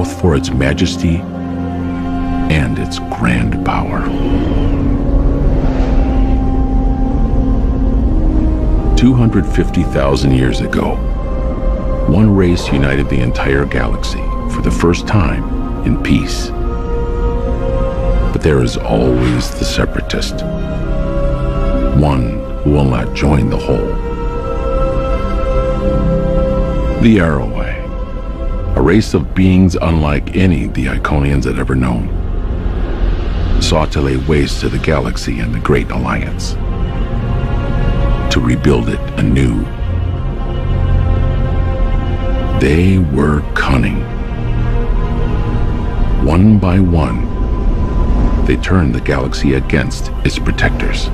both for its majesty and its grand power. 250,000 years ago, one race united the entire galaxy for the first time in peace. But there is always the separatist, one who will not join the whole. The Arrowway, a race of beings unlike any the Iconians had ever known, sought to lay waste to the galaxy and the Great Alliance, to rebuild it anew. They were cunning. One by one, they turned the galaxy against its protectors.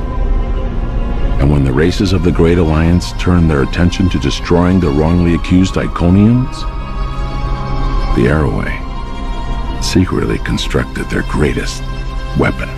And when the races of the Great Alliance turned their attention to destroying the wrongly accused Iconians, the Arrowway secretly constructed their greatest weapon.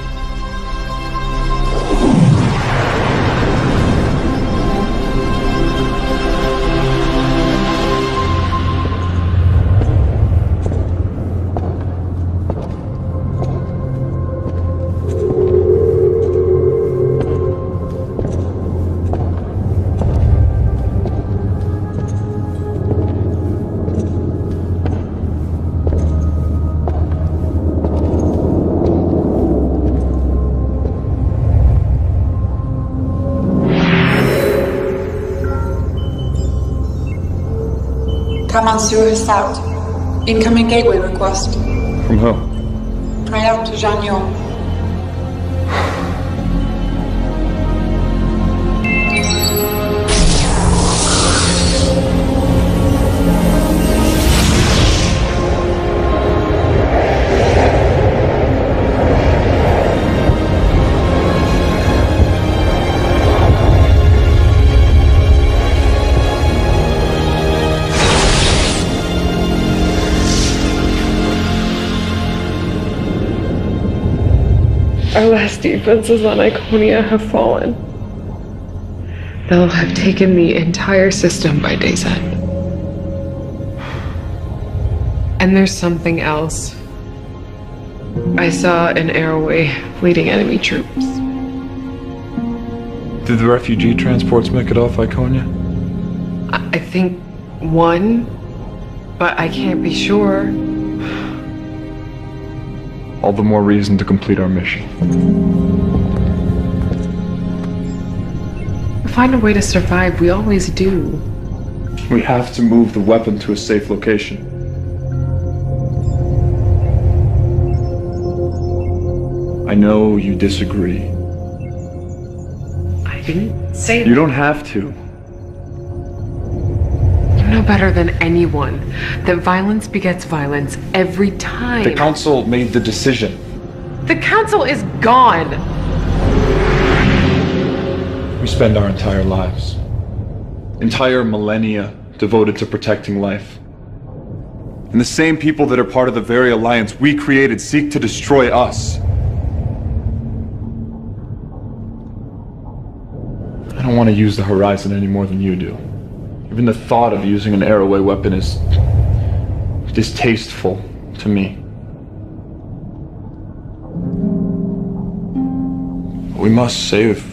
Monsieur is out. Incoming gateway request. From who? Try out to Jean Yon. Our last defenses on Iconia have fallen. They'll have taken the entire system by day's end. And there's something else. I saw an Arrowway leading enemy troops. Did the refugee transports make it off Iconia? I think one, but I can't be sure. All the more reason to complete our mission. Find a way to survive, we always do. We have to move the weapon to a safe location. I know you disagree. I didn't say that. You don't have to. You know better than anyone that violence begets violence every time. The Council made the decision. The Council is gone! We spend our entire lives, entire millennia, devoted to protecting life. And the same people that are part of the very alliance we created seek to destroy us. I don't want to use the Horizon any more than you do. Even the thought of using an Arrowway weapon is distasteful to me. We must save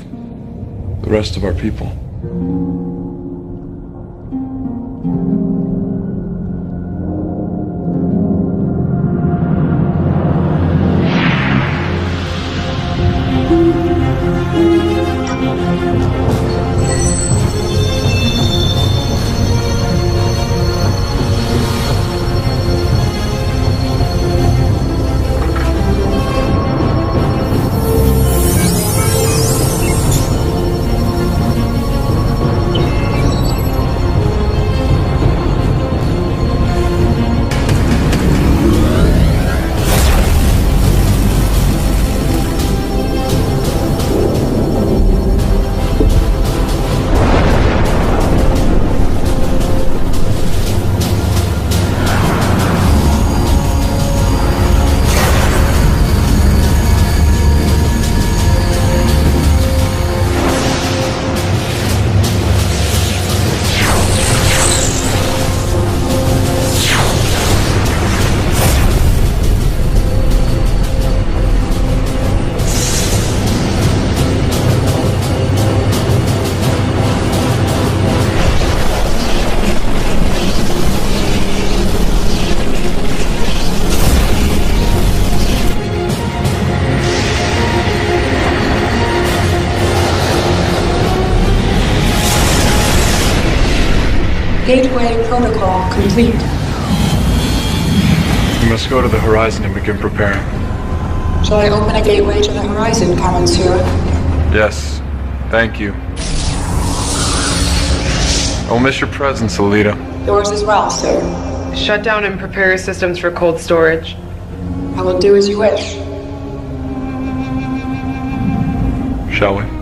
the rest of our people. Gateway protocol complete. We must go to the horizon and begin preparing. Shall I open a gateway to the horizon, Monsieur? Yes, thank you. I will miss your presence, Alita. Yours as well, sir. Shut down and prepare your systems for cold storage. I will do as you wish. Shall we?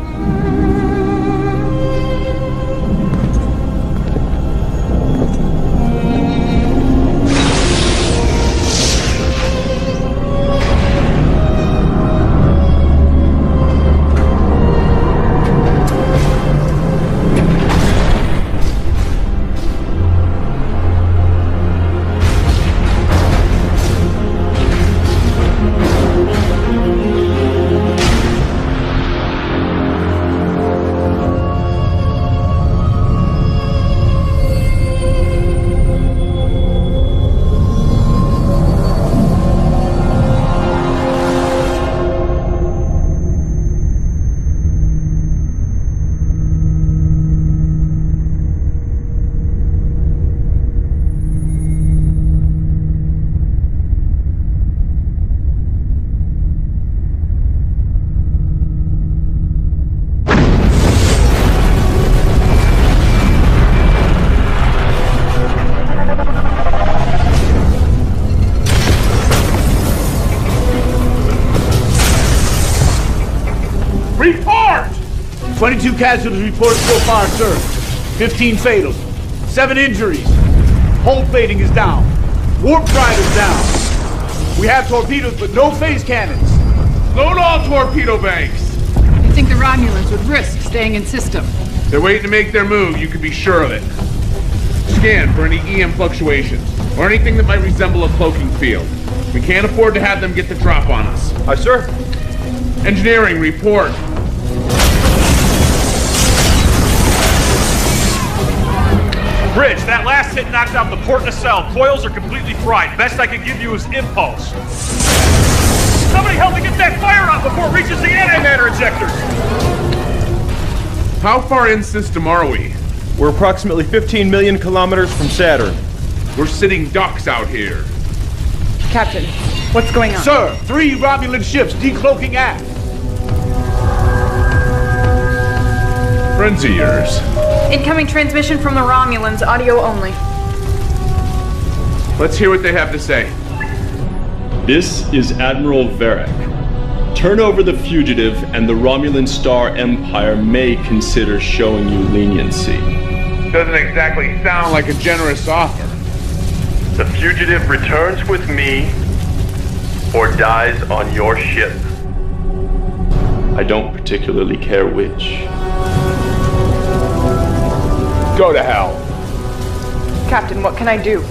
Report! 22 casualties reported so far, sir. 15 fatals. 7 injuries. Hull plating is down. Warp drive is down. We have torpedoes, but no phase cannons. Load all torpedo banks. You think the Romulans would risk staying in system? They're waiting to make their move, you can be sure of it. Scan for any EM fluctuations, or anything that might resemble a cloaking field. We can't afford to have them get the drop on us. Aye, sir. Engineering, report. Bridge, that last hit knocked out the port nacelle. Coils are completely fried. Best I can give you is impulse. Somebody help me get that fire out before it reaches the antimatter injectors! How far in system are we? We're approximately 15 million kilometers from Saturn. We're sitting ducks out here. Captain, what's going on? Sir, 3 Romulan ships decloaking aft. Friends of yours. Incoming transmission from the Romulans, audio only. Let's hear what they have to say. This is Admiral Varric. Turn over the fugitive and the Romulan Star Empire may consider showing you leniency. Doesn't exactly sound like a generous offer. The fugitive returns with me or dies on your ship. I don't particularly care which. Go to hell. Captain, what can I do?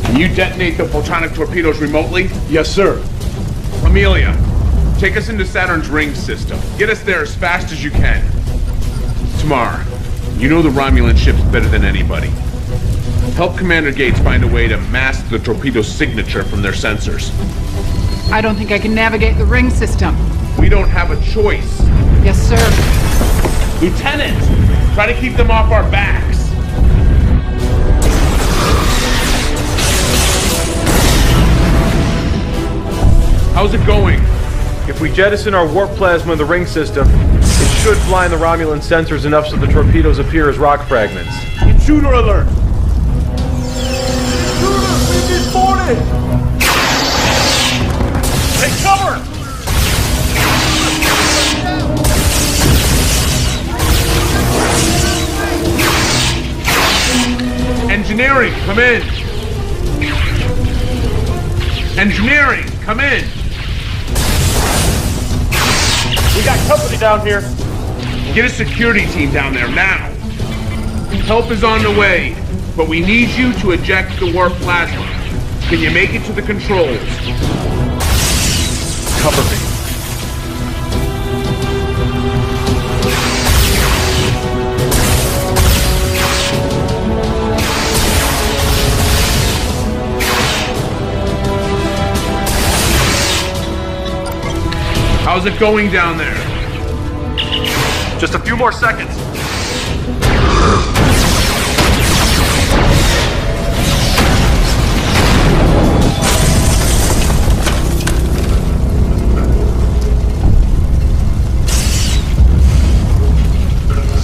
Can you detonate the photonic torpedoes remotely? Yes, sir. Amelia, take us into Saturn's ring system. Get us there as fast as you can. Tamar, you know the Romulan ships better than anybody. Help Commander Gates find a way to mask the torpedo signature from their sensors. I don't think I can navigate the ring system. We don't have a choice. Yes, sir. Lieutenant, try to keep them off our backs. How's it going? If we jettison our warp plasma in the ring system, it should blind the Romulan sensors enough so the torpedoes appear as rock fragments. Intruder alert! Intruder, we've been boarded! Take cover! Engineering, come in! Engineering, come in! We got company down here. Get a security team down there now! Help is on the way, but we need you to eject the warp plasma. Can you make it to the controls? Cover me. How's it going down there? Just a few more seconds.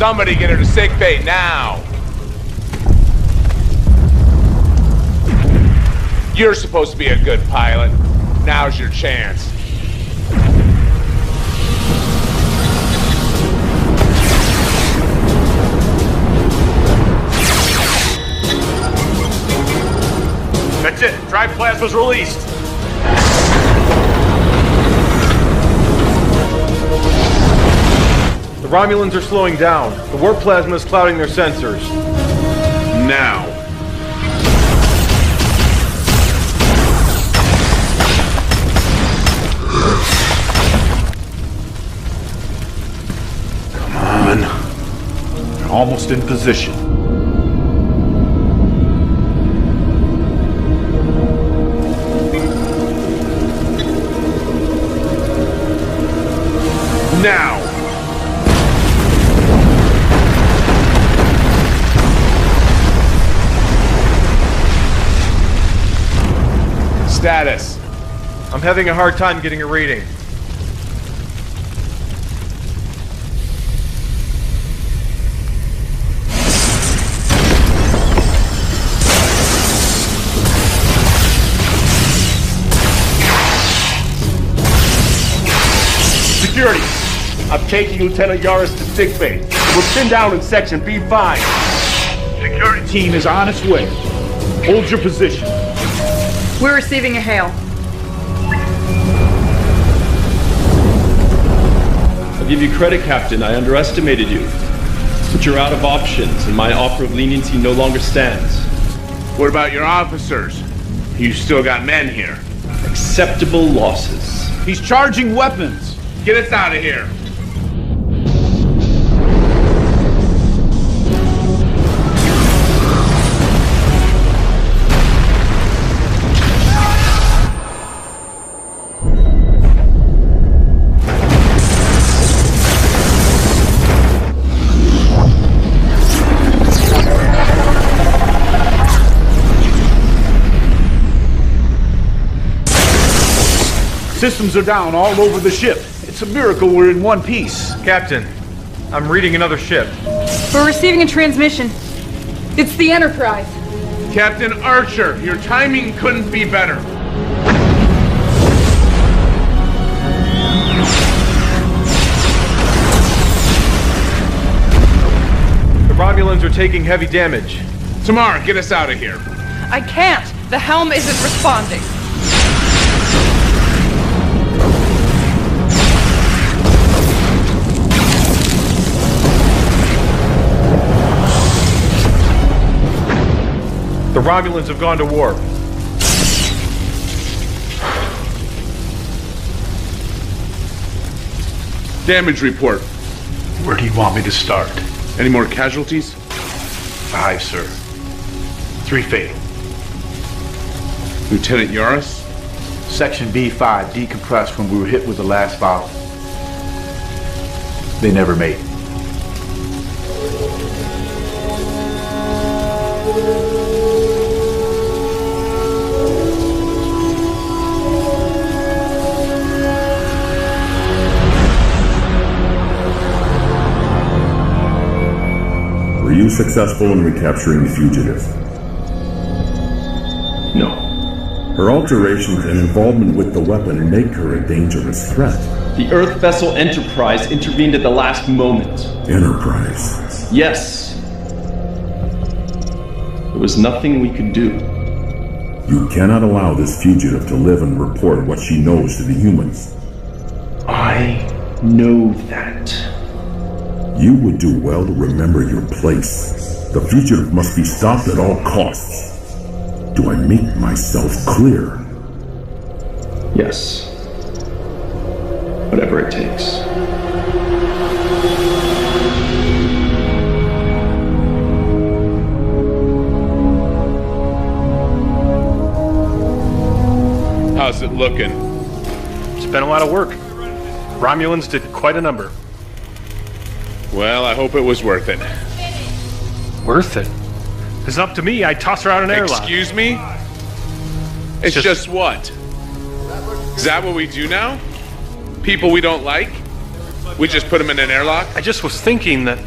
Somebody get her to sickbay now! You're supposed to be a good pilot. Now's your chance. That's it. Drive plasma's released. The Romulans are slowing down. The warp plasma is clouding their sensors. Now. Come on. They're almost in position. Now! Status. I'm having a hard time getting a reading. Security. I'm taking Lieutenant Yaris to sickbay. We're pinned down in section B5. Security team is on its way. Hold your position. We're receiving a hail. I'll give you credit, Captain. I underestimated you. But you're out of options, and my offer of leniency no longer stands. What about your officers? You still got men here. Acceptable losses. He's charging weapons. Get us out of here. Systems are down all over the ship. It's a miracle we're in one piece. Captain, I'm reading another ship. We're receiving a transmission. It's the Enterprise. Captain Archer, your timing couldn't be better. The Romulans are taking heavy damage. Tamara, get us out of here. I can't. The helm isn't responding. The Romulans have gone to warp. Damage report. Where do you want me to start? Any more casualties? 5, sir. 3 fatal. Lieutenant Yaris? Section B5 decompressed when we were hit with the last volley. They never made it. Were you successful in recapturing the fugitive? No. Her alterations and involvement with the weapon make her a dangerous threat. The Earth vessel Enterprise intervened at the last moment. Enterprise? Yes. There was nothing we could do. You cannot allow this fugitive to live and report what she knows to the humans. I know that. You would do well to remember your place. The fugitive must be stopped at all costs. Do I make myself clear? Yes. Whatever it takes. How's it looking? It's been a lot of work. Romulans did quite a number. Well, I hope it was worth it. Worth it? It's up to me. I'd toss her out an airlock. Excuse me? It's just what? Is that what we do now? People we don't like? We just put them in an airlock? I just was thinking that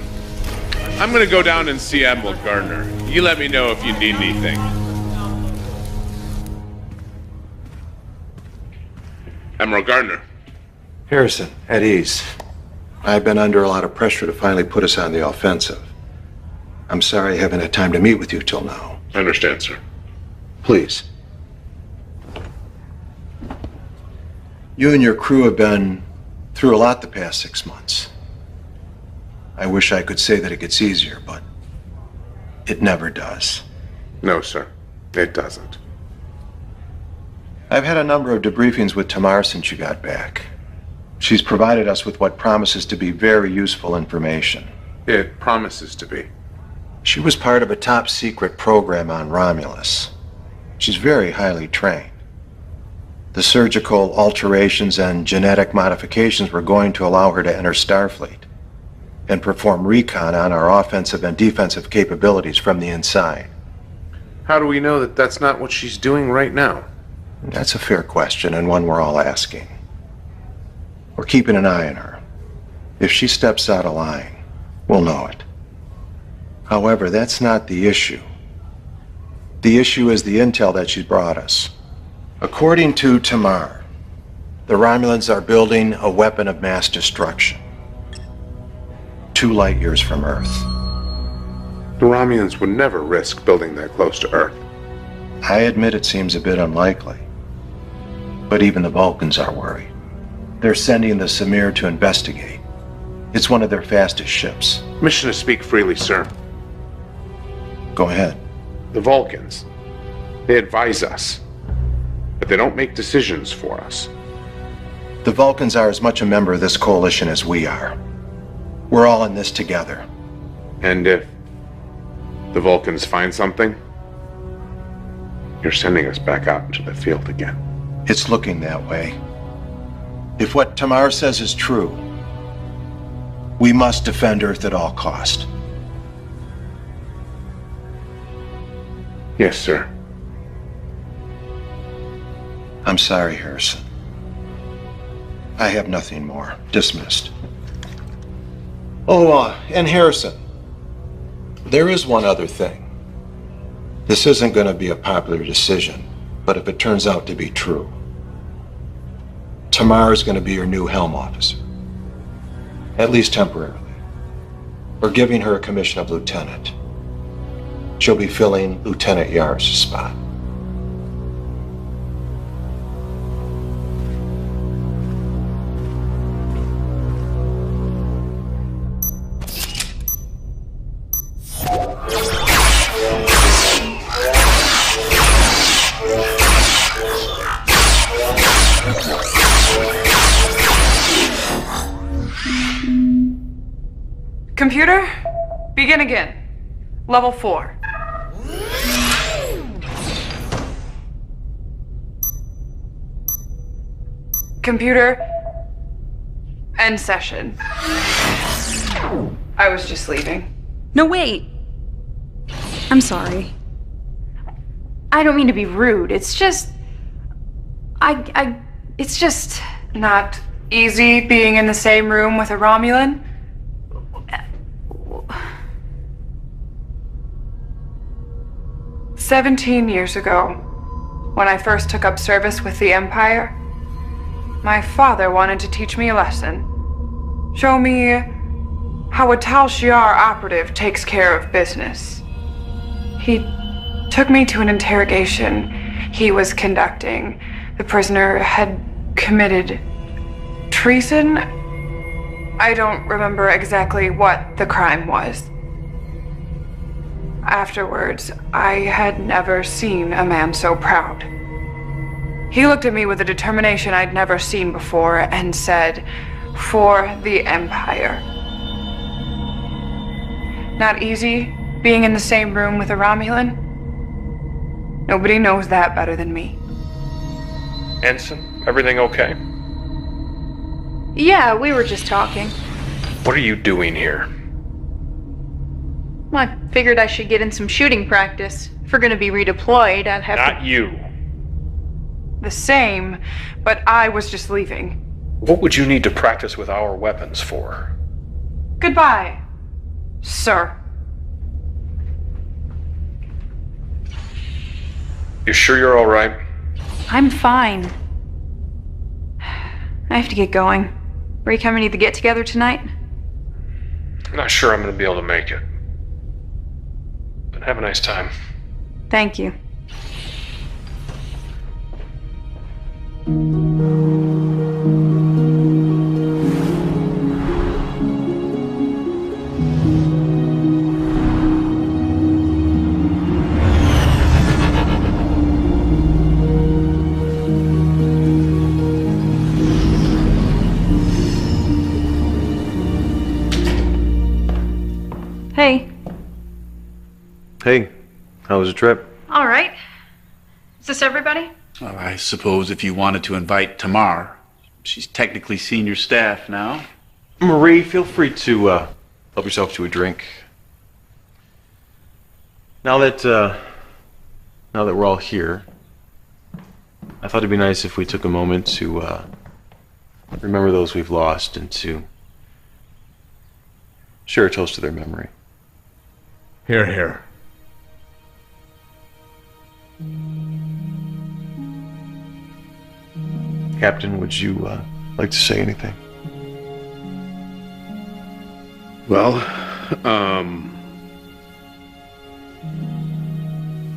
I'm gonna go down and see Admiral Gardner. You let me know if you need anything. Admiral Gardner. Harrison, at ease. I've been under a lot of pressure to finally put us on the offensive. I'm sorry I haven't had time to meet with you till now. I understand, sir. Please. You and your crew have been through a lot the past 6 months. I wish I could say that it gets easier, but it never does. No, sir. It doesn't. I've had a number of debriefings with Tamar since you got back. She's provided us with what promises to be very useful information. It promises to be. She was part of a top-secret program on Romulus. She's very highly trained. The surgical alterations and genetic modifications were going to allow her to enter Starfleet and perform recon on our offensive and defensive capabilities from the inside. How do we know that that's not what she's doing right now? That's a fair question, and one we're all asking. We're keeping an eye on her. If she steps out of line, we'll know it. However, that's not the issue. The issue is the intel that she's brought us. According to Tamar, the Romulans are building a weapon of mass destruction. 2 light years from Earth. The Romulans would never risk building that close to Earth. I admit it seems a bit unlikely. But even the Vulcans are worried. They're sending the Samir to investigate. It's one of their fastest ships. Mission to speak freely, sir. Go ahead. The Vulcans. They advise us. But they don't make decisions for us. The Vulcans are as much a member of this coalition as we are. We're all in this together. And if the Vulcans find something, you're sending us back out into the field again. It's looking that way. If what Tamar says is true, we must defend Earth at all cost. Yes, sir. I'm sorry, Harrison. I have nothing more. Dismissed. Oh, and Harrison, there is one other thing. This isn't going to be a popular decision, but if it turns out to be true, Tamar is going to be your new helm officer. At least temporarily. We're giving her a commission of lieutenant. She'll be filling Lieutenant Yar's spot. Computer, begin again. Level 4. Computer, end session. I was just leaving. No, wait. I'm sorry. I don't mean to be rude. It's just... It's just... Not easy being in the same room with a Romulan. 17 years ago, when I first took up service with the Empire, my father wanted to teach me a lesson. Show me how a Tal Shiar operative takes care of business. He took me to an interrogation he was conducting. The prisoner had committed treason. I don't remember exactly what the crime was. Afterwards, I had never seen a man so proud. He looked at me with a determination I'd never seen before and said, "For the Empire." Not easy being in the same room with a Romulan. Nobody knows that better than me. Ensign, everything okay? Yeah, we were just talking. What are you doing here? Well, I figured I should get in some shooting practice. If we're gonna be redeployed, I'd have Not you. The same, but I was just leaving. What would you need to practice with our weapons for? Goodbye, sir. You sure you're all right? I'm fine. I have to get going. Are you coming to the get-together tonight? I'm not sure I'm going to be able to make it. But have a nice time. Thank you. Hey. Hey, how was the trip? All right. Is this everybody? Well, I suppose if you wanted to invite Tamar, she's technically senior staff now. Marie, feel free to help yourself to a drink. Now that we're all here, I thought it'd be nice if we took a moment to remember those we've lost and to share a toast to their memory. Here, here. Captain, would you like to say anything? Well,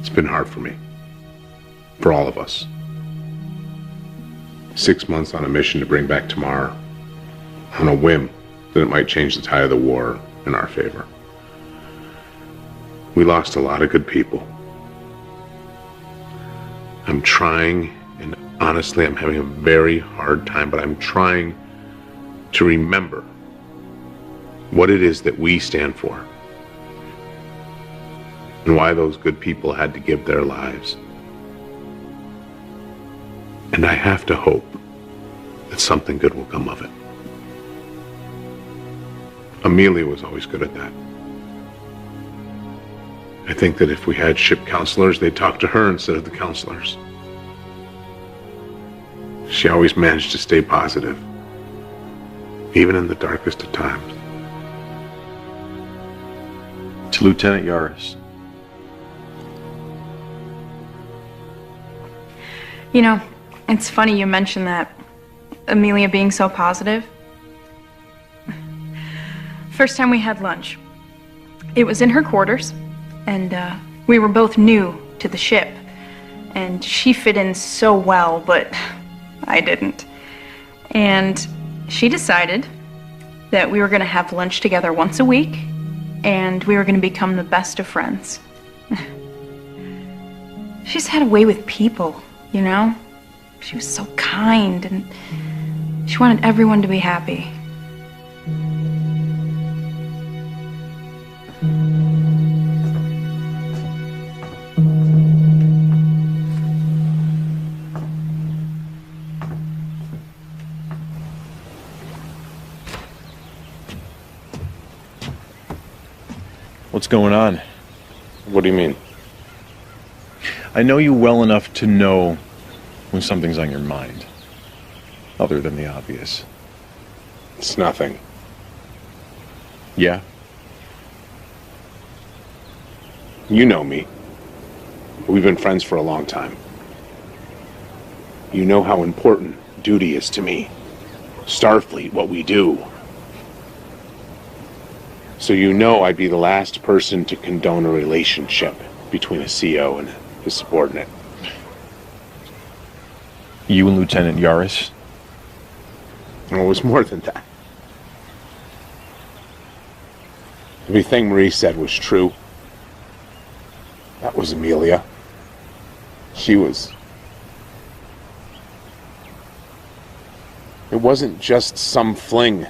it's been hard for me. For all of us. 6 months on a mission to bring back Tamar on a whim that it might change the tide of the war in our favor. We lost a lot of good people. I'm trying, and honestly, I'm having a very hard time, but I'm trying to remember what it is that we stand for and why those good people had to give their lives. And I have to hope that something good will come of it. Amelia was always good at that. I think that if we had ship counselors, they'd talk to her instead of the counselors. She always managed to stay positive, even in the darkest of times. To Lieutenant Yaris. You know, it's funny you mentioned that. Amelia being so positive. First time we had lunch, it was in her quarters, and we were both new to the ship. And she fit in so well, but I didn't. And she decided that we were going to have lunch together once a week, and we were going to become the best of friends. She just had a way with people, you know? She was so kind, and she wanted everyone to be happy. What's going on? What do you mean? I know you well enough to know when something's on your mind, other than the obvious. It's nothing. Yeah? You know me. We've been friends for a long time. You know how important duty is to me. Starfleet, what we do. So you know I'd be the last person to condone a relationship between a CO and his subordinate. You and Lieutenant Yaris? Well, it was more than that. Everything Marie said was true. That was Amelia. She was... It wasn't just some fling.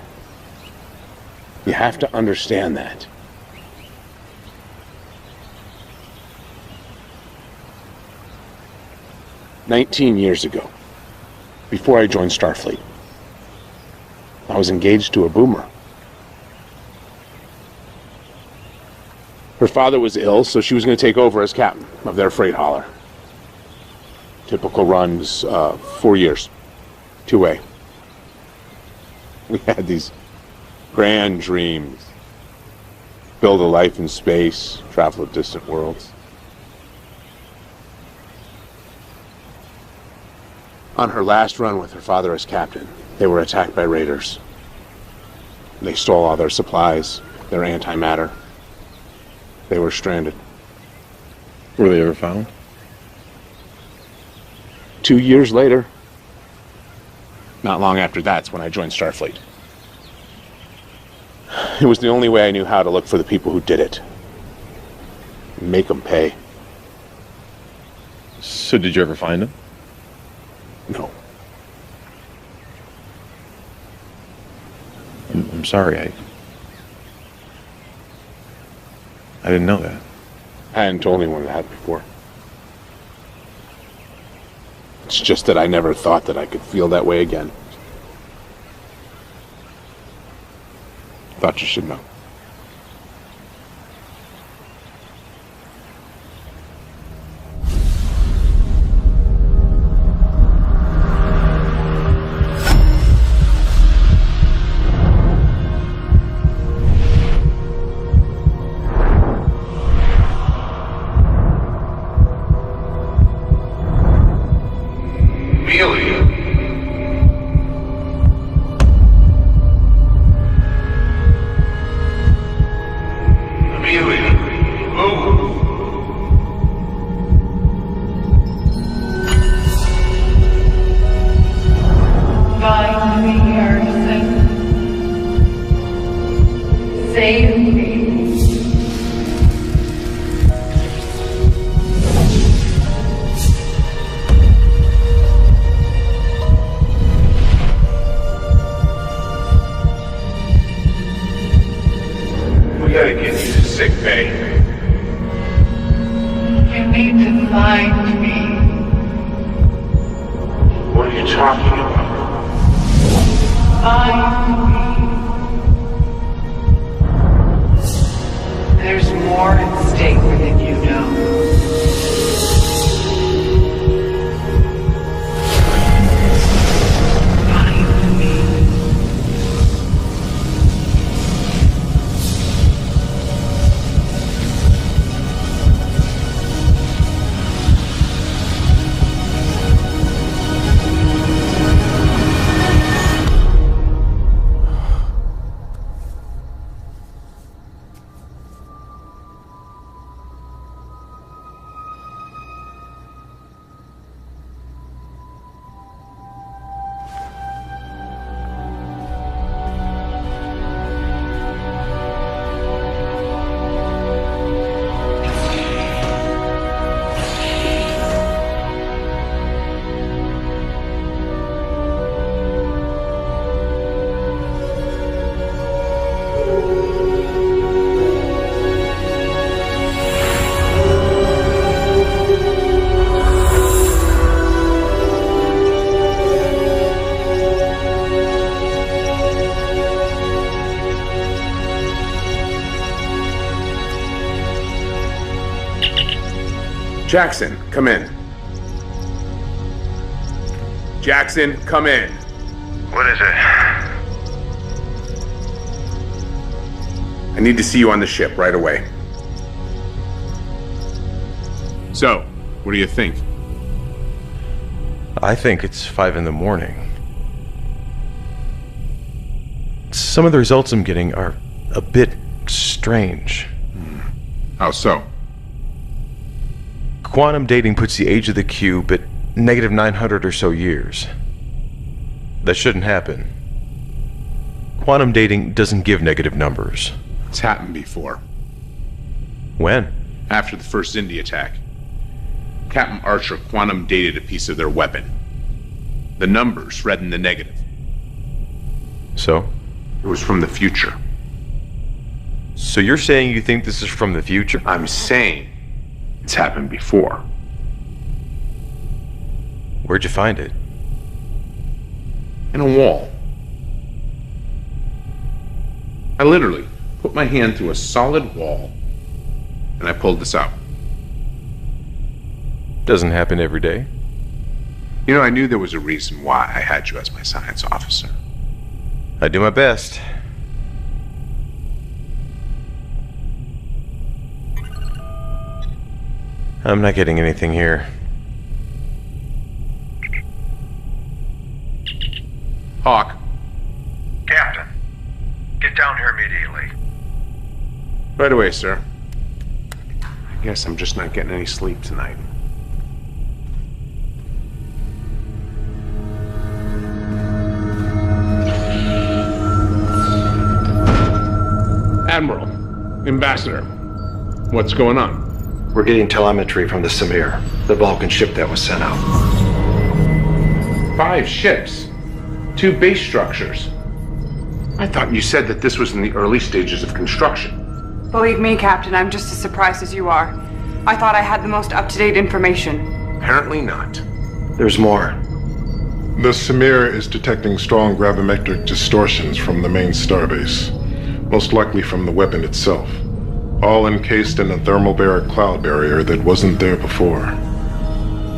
You have to understand that. "19 years ago, before I joined Starfleet, I was engaged to a boomer. Her father was ill, so she was going to take over as captain of their freight hauler. Typical runs, 4 years, 2A. We had these grand dreams. Build a life in space, travel to distant worlds. On her last run with her father as captain, they were attacked by raiders. They stole all their supplies, their antimatter. They were stranded. Were they ever found? 2 years later. Not long after that's when I joined Starfleet. It was the only way I knew how to look for the people who did it. Make them pay. So did you ever find them? No. I'm sorry, I didn't know that. I hadn't told anyone that before. It's just that I never thought that I could feel that way again. Thought you should know. Jackson, come in. Jackson, come in. What is it? I need to see you on the ship right away. So, what do you think? I think it's 5 in the morning. Some of the results I'm getting are a bit strange. How so? Quantum dating puts the age of the cube at negative 900 or so years. That shouldn't happen. Quantum dating doesn't give negative numbers. It's happened before. When? After the first Xindi attack. Captain Archer quantum dated a piece of their weapon. The numbers read in the negative. So? It was from the future. So you're saying you think this is from the future? I'm saying it's happened before. Where'd you find it? In a wall. I literally put my hand through a solid wall and I pulled this out. Doesn't happen every day. You know, I knew there was a reason why I had you as my science officer. I do my best. I'm not getting anything here. Hawk. Captain, get down here immediately. Right away, sir. I guess I'm just not getting any sleep tonight. Admiral, Ambassador, what's going on? We're getting telemetry from the Samir, the Vulcan ship that was sent out. 5 ships. 2 base structures. I thought you said that this was in the early stages of construction. Believe me, Captain, I'm just as surprised as you are. I thought I had the most up-to-date information. Apparently not. There's more. The Samir is detecting strong gravimetric distortions from the main starbase, most likely from the weapon itself, all encased in a thermobaric cloud barrier that wasn't there before.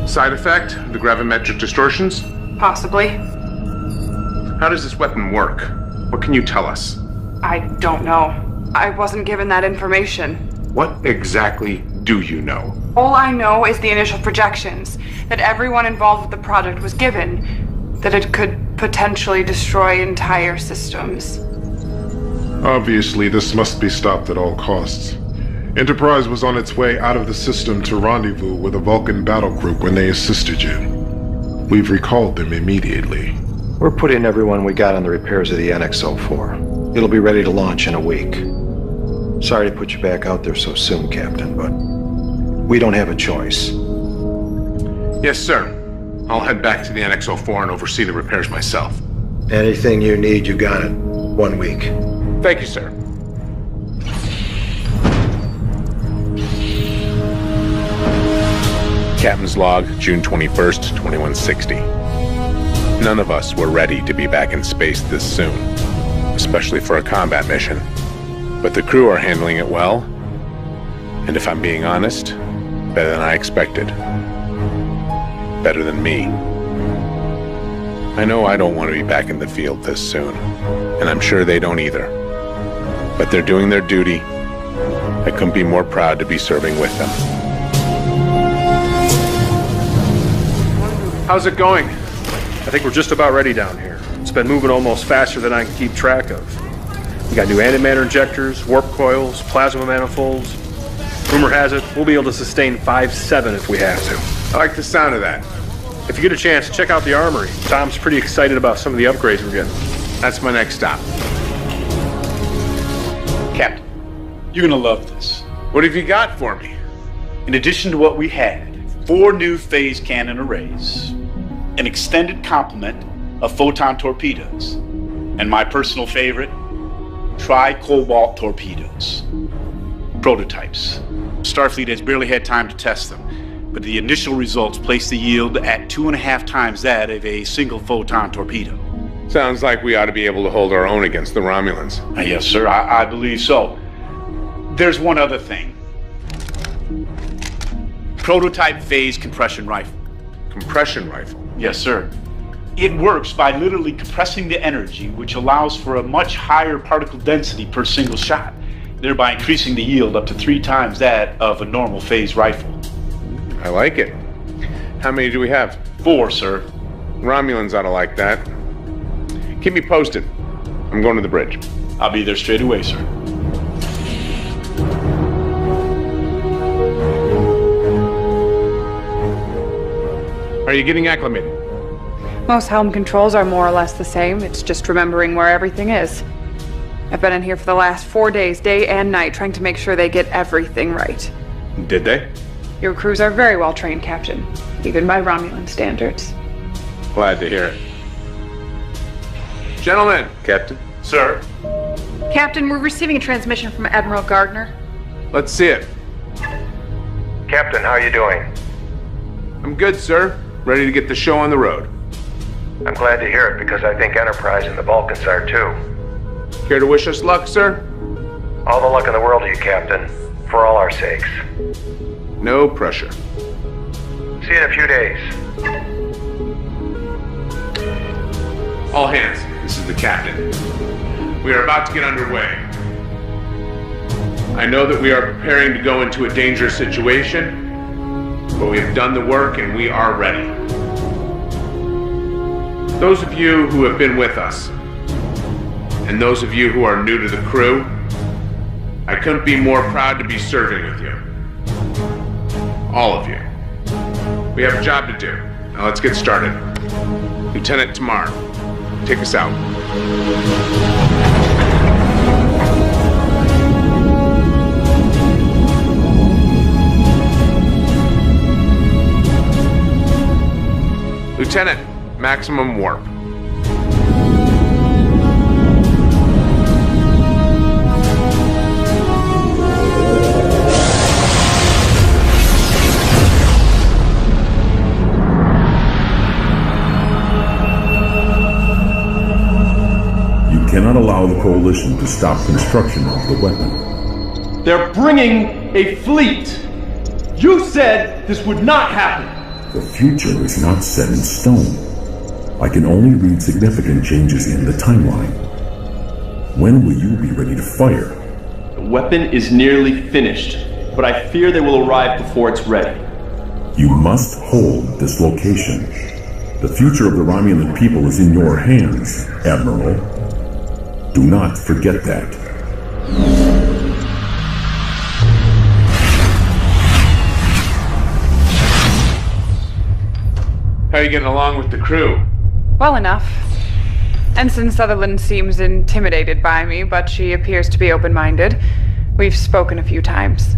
Side effect? The gravimetric distortions? Possibly. How does this weapon work? What can you tell us? I don't know. I wasn't given that information. What exactly do you know? All I know is the initial projections, that everyone involved with the project was given, that it could potentially destroy entire systems. Obviously, this must be stopped at all costs. Enterprise was on its way out of the system to rendezvous with a Vulcan battle group when they assisted you. We've recalled them immediately. We're putting everyone we got on the repairs of the NX-04. It'll be ready to launch in a week. Sorry to put you back out there so soon, Captain, but we don't have a choice. Yes, sir. I'll head back to the NX-04 and oversee the repairs myself. Anything you need, you got it. 1 week. Thank you, sir. Captain's log, June 21st, 2160. None of us were ready to be back in space this soon, especially for a combat mission. But the crew are handling it well, and if I'm being honest, better than I expected. Better than me. I know I don't want to be back in the field this soon, and I'm sure they don't either. But they're doing their duty. I couldn't be more proud to be serving with them. How's it going? I think we're just about ready down here. It's been moving almost faster than I can keep track of. We got new antimatter injectors, warp coils, plasma manifolds. Rumor has it, we'll be able to sustain 5-7 if we have to. I like the sound of that. If you get a chance, check out the armory. Tom's pretty excited about some of the upgrades we're getting. That's my next stop. Captain, you're gonna love this. What have you got for me? In addition to what we had, 4 new phase cannon arrays, an extended complement of photon torpedoes, and my personal favorite, tri-cobalt torpedoes. Prototypes. Starfleet has barely had time to test them, but the initial results place the yield at 2.5 times that of a single photon torpedo. Sounds like we ought to be able to hold our own against the Romulans. Yes, sir, I believe so. There's one other thing. Prototype phase compression rifle. Compression rifle? Yes, sir. It works by literally compressing the energy, which allows for a much higher particle density per single shot, thereby increasing the yield up to 3 times that of a normal phase rifle. I like it. How many do we have? 4, sir. Romulans ought to like that. Keep me posted. I'm going to the bridge. I'll be there straight away, sir. Are you getting acclimated? Most helm controls are more or less the same. It's just remembering where everything is. I've been in here for the last 4 days, day and night, trying to make sure they get everything right. Did they? Your crews are very well trained, Captain. Even by Romulan standards. Glad to hear it. Gentlemen. Captain? Sir? Captain, we're receiving a transmission from Admiral Gardner. Let's see it. Captain, how are you doing? I'm good, sir. Ready to get the show on the road. I'm glad to hear it because I think Enterprise and the Vulcans are too. Care to wish us luck, sir? All the luck in the world to you, Captain. For all our sakes. No pressure. See you in a few days. All hands, this is the captain. We are about to get underway. I know that we are preparing to go into a dangerous situation, but we have done the work and we are ready. Those of you who have been with us, and those of you who are new to the crew, I couldn't be more proud to be serving with you. All of you. We have a job to do. Now let's get started. Lieutenant Tamar, take us out. Lieutenant, maximum warp. You cannot allow the Coalition to stop construction of the weapon. They're bringing a fleet. You said this would not happen. The future is not set in stone. I can only read significant changes in the timeline. When will you be ready to fire? The weapon is nearly finished, but I fear they will arrive before it's ready. You must hold this location. The future of the Romulan people is in your hands, Admiral. Do not forget that. How are you getting along with the crew? Well enough. Ensign Sutherland seems intimidated by me, but she appears to be open-minded. We've spoken a few times.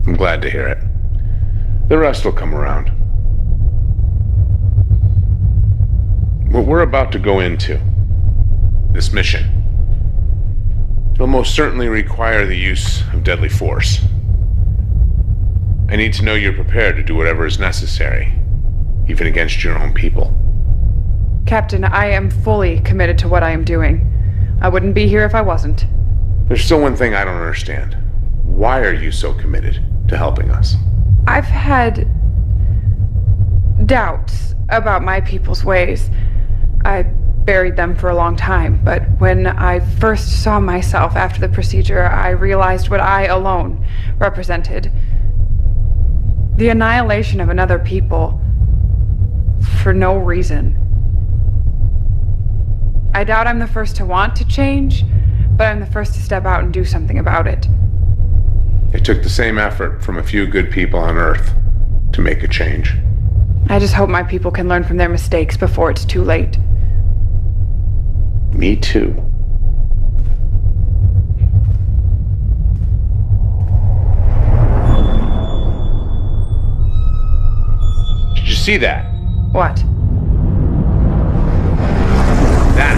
I'm glad to hear it. The rest will come around. What we're about to go into, this mission, will most certainly require the use of deadly force. I need to know you're prepared to do whatever is necessary, even against your own people. Captain, I am fully committed to what I am doing. I wouldn't be here if I wasn't. There's still one thing I don't understand. Why are you so committed to helping us? I've had doubts about my people's ways. I buried them for a long time, but when I first saw myself after the procedure, I realized what I alone represented. The annihilation of another people for no reason. I doubt I'm the first to want to change, but I'm the first to step out and do something about it. It took the same effort from a few good people on Earth to make a change. I just hope my people can learn from their mistakes before it's too late. Me too. Did you see that? What? That.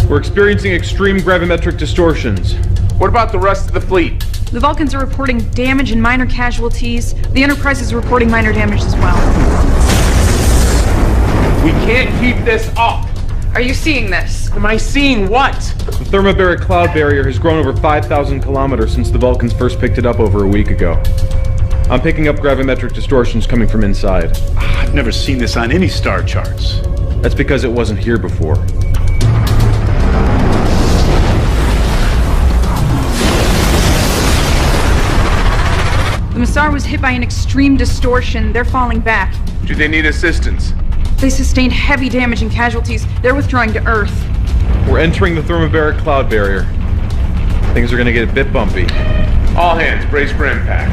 We're experiencing extreme gravimetric distortions. What about the rest of the fleet? The Vulcans are reporting damage and minor casualties. The Enterprise is reporting minor damage as well. We can't keep this up. Are you seeing this? Am I seeing what? The thermobaric cloud barrier has grown over 5,000 kilometers since the Vulcans first picked it up over a week ago. I'm picking up gravimetric distortions coming from inside. I've never seen this on any star charts. That's because it wasn't here before. The Massar was hit by an extreme distortion. They're falling back. Do they need assistance? They sustained heavy damage and casualties. They're withdrawing to Earth. We're entering the thermobaric cloud barrier. Things are gonna get a bit bumpy. All hands, brace for impact.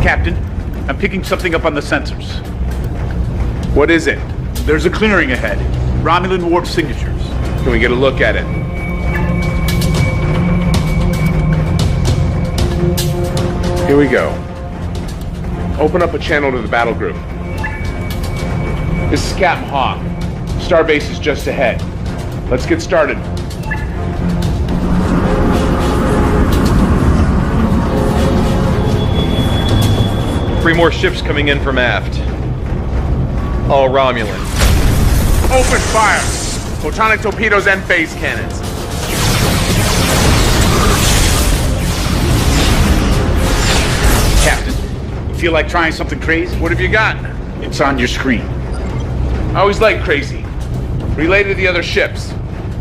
Captain, I'm picking something up on the sensors. What is it? There's a clearing ahead. Romulan warp signatures. Can we get a look at it? Here we go. Open up a channel to the battle group. This is Captain Hawk. Starbase is just ahead. Let's get started. Three more ships coming in from aft. All Romulan. Open fire! Photonic torpedoes and phase cannons. Captain, you feel like trying something crazy? What have you got? It's on your screen. I always like crazy. Relay to the other ships.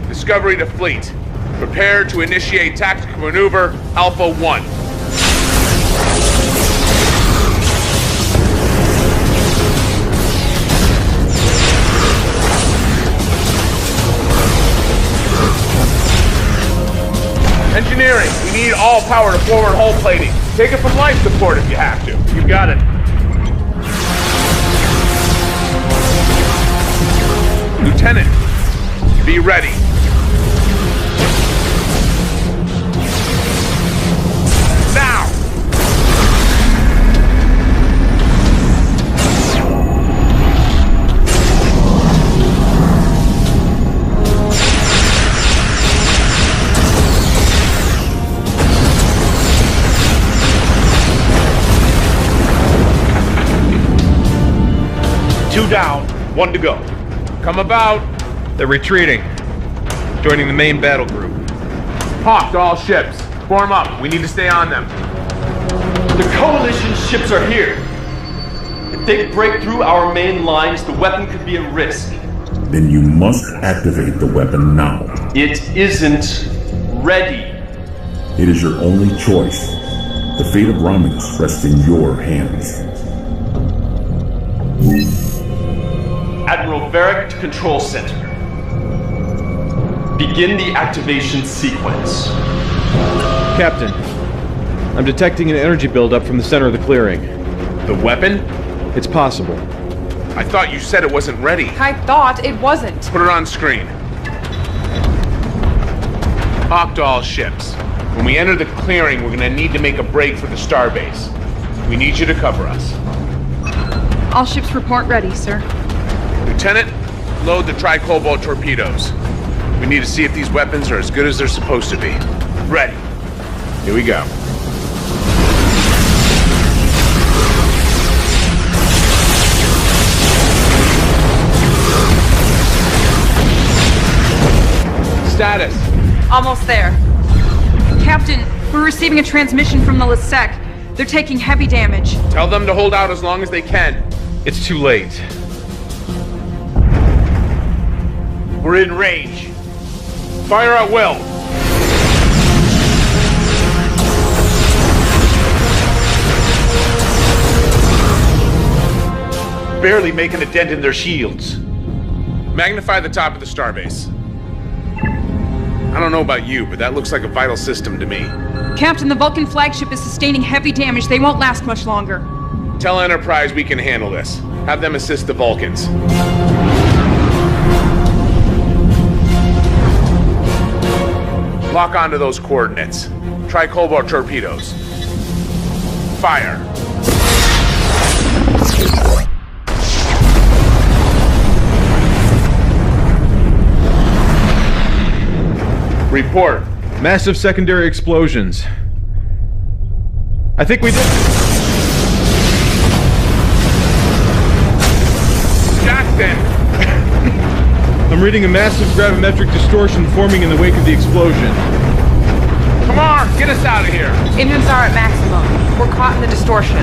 Discovery to fleet. Prepare to initiate tactical maneuver Alpha 1. Engineering, we need all power to forward hull plating. Take it from life support if you have to. You got it. Lieutenant, be ready. Now! Two down, one to go. Come about. They're retreating. Joining the main battle group. Hawk to all ships. Form up. We need to stay on them. The Coalition ships are here. If they break through our main lines, the weapon could be at risk. Then you must activate the weapon now. It isn't ready. It is your only choice. The fate of Romulus rests in your hands. Admiral Varric to Control Center. Begin the activation sequence. Captain, I'm detecting an energy buildup from the center of the clearing. The weapon? It's possible. I thought you said it wasn't ready. I thought it wasn't. Put it on screen. Hawk to all ships. When we enter the clearing, we're gonna need to make a break for the starbase. We need you to cover us. All ships report ready, sir. Lieutenant, load the Tri-Cobalt torpedoes. We need to see if these weapons are as good as they're supposed to be. Ready. Here we go. Status. Almost there. Captain, we're receiving a transmission from the Lasek. They're taking heavy damage. Tell them to hold out as long as they can. It's too late. We're in range. Fire at will. Barely making a dent in their shields. Magnify the top of the starbase. I don't know about you, but that looks like a vital system to me. Captain, the Vulcan flagship is sustaining heavy damage. They won't last much longer. Tell Enterprise we can handle this. Have them assist the Vulcans. Lock onto those coordinates. Tri-Cobalt torpedoes. Fire. Report. Massive secondary explosions. I think we did. Jackson! I'm reading a massive gravimetric distortion forming in the wake of the explosion. Come on, get us out of here! Engines are at maximum. We're caught in the distortion.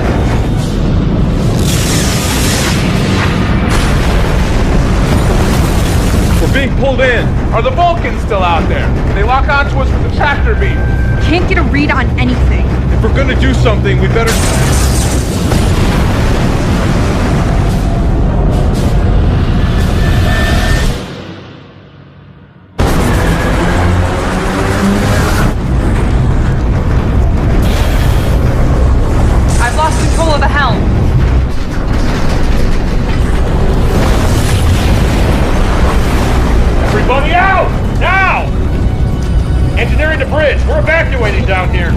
We're being pulled in. Are the Vulcans still out there? They lock onto us with the tractor beam. Can't get a read on anything. If we're gonna do something, we better... I've lost control of the helm. Everybody out! Now! Engineering the bridge. We're evacuating down here.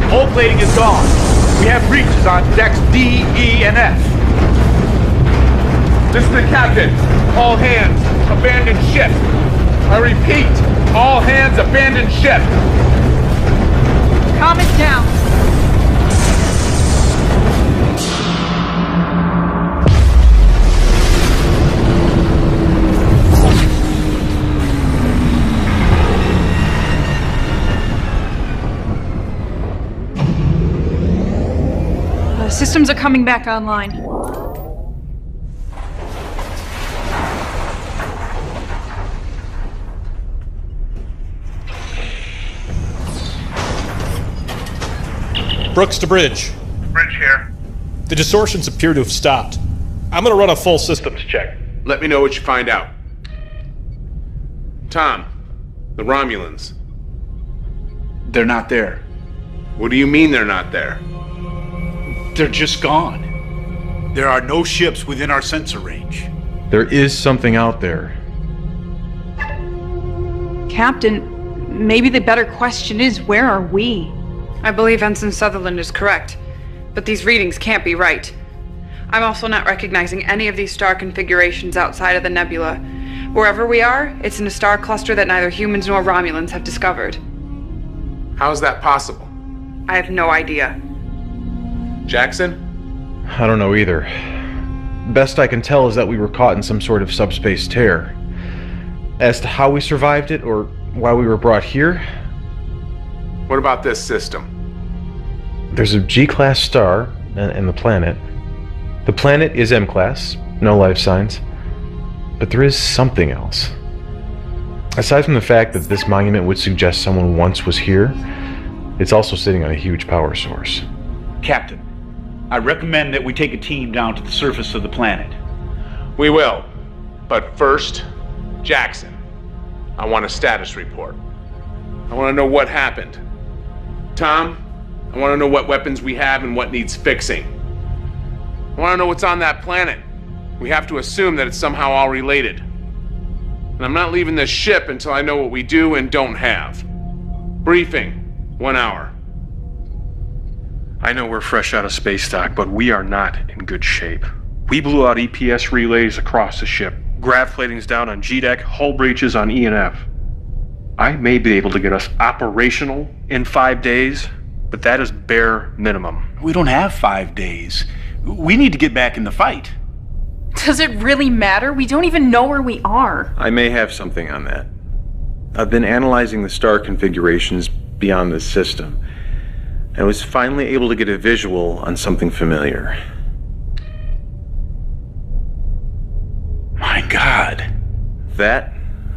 Hull plating is gone. We have breaches on decks D, E, and F. This is the captain. All hands, abandon ship. I repeat, all hands, abandon ship. Calm it down. Systems are coming back online. Brooks to bridge. Bridge here. The distortions appear to have stopped. I'm gonna run a full systems check. Let me know what you find out. Tom, the Romulans. They're not there. What do you mean they're not there? They're just gone. There are no ships within our sensor range. There is something out there. Captain, maybe the better question is, where are we? I believe Ensign Sutherland is correct, but these readings can't be right. I'm also not recognizing any of these star configurations outside of the nebula. Wherever we are, it's in a star cluster that neither humans nor Romulans have discovered. How is that possible? I have no idea. Jackson? I don't know either. Best I can tell is that we were caught in some sort of subspace tear. As to how we survived it, or why we were brought here... What about this system? There's a G-class star and the planet. The planet is M-class, no life signs. But there is something else. Aside from the fact that this monument would suggest someone once was here, it's also sitting on a huge power source. Captain, I recommend that we take a team down to the surface of the planet. We will. But first, Jackson, I want a status report. I want to know what happened. Tom, I want to know what weapons we have and what needs fixing. I want to know what's on that planet. We have to assume that it's somehow all related. And I'm not leaving this ship until I know what we do and don't have. Briefing, 1 hour. I know we're fresh out of space dock, but we are not in good shape. We blew out EPS relays across the ship, grav platings down on G-deck, hull breaches on E and F. I may be able to get us operational in 5 days, but that is bare minimum. We don't have 5 days. We need to get back in the fight. Does it really matter? We don't even know where we are. I may have something on that. I've been analyzing the star configurations beyond this system. I was finally able to get a visual on something familiar. My God. That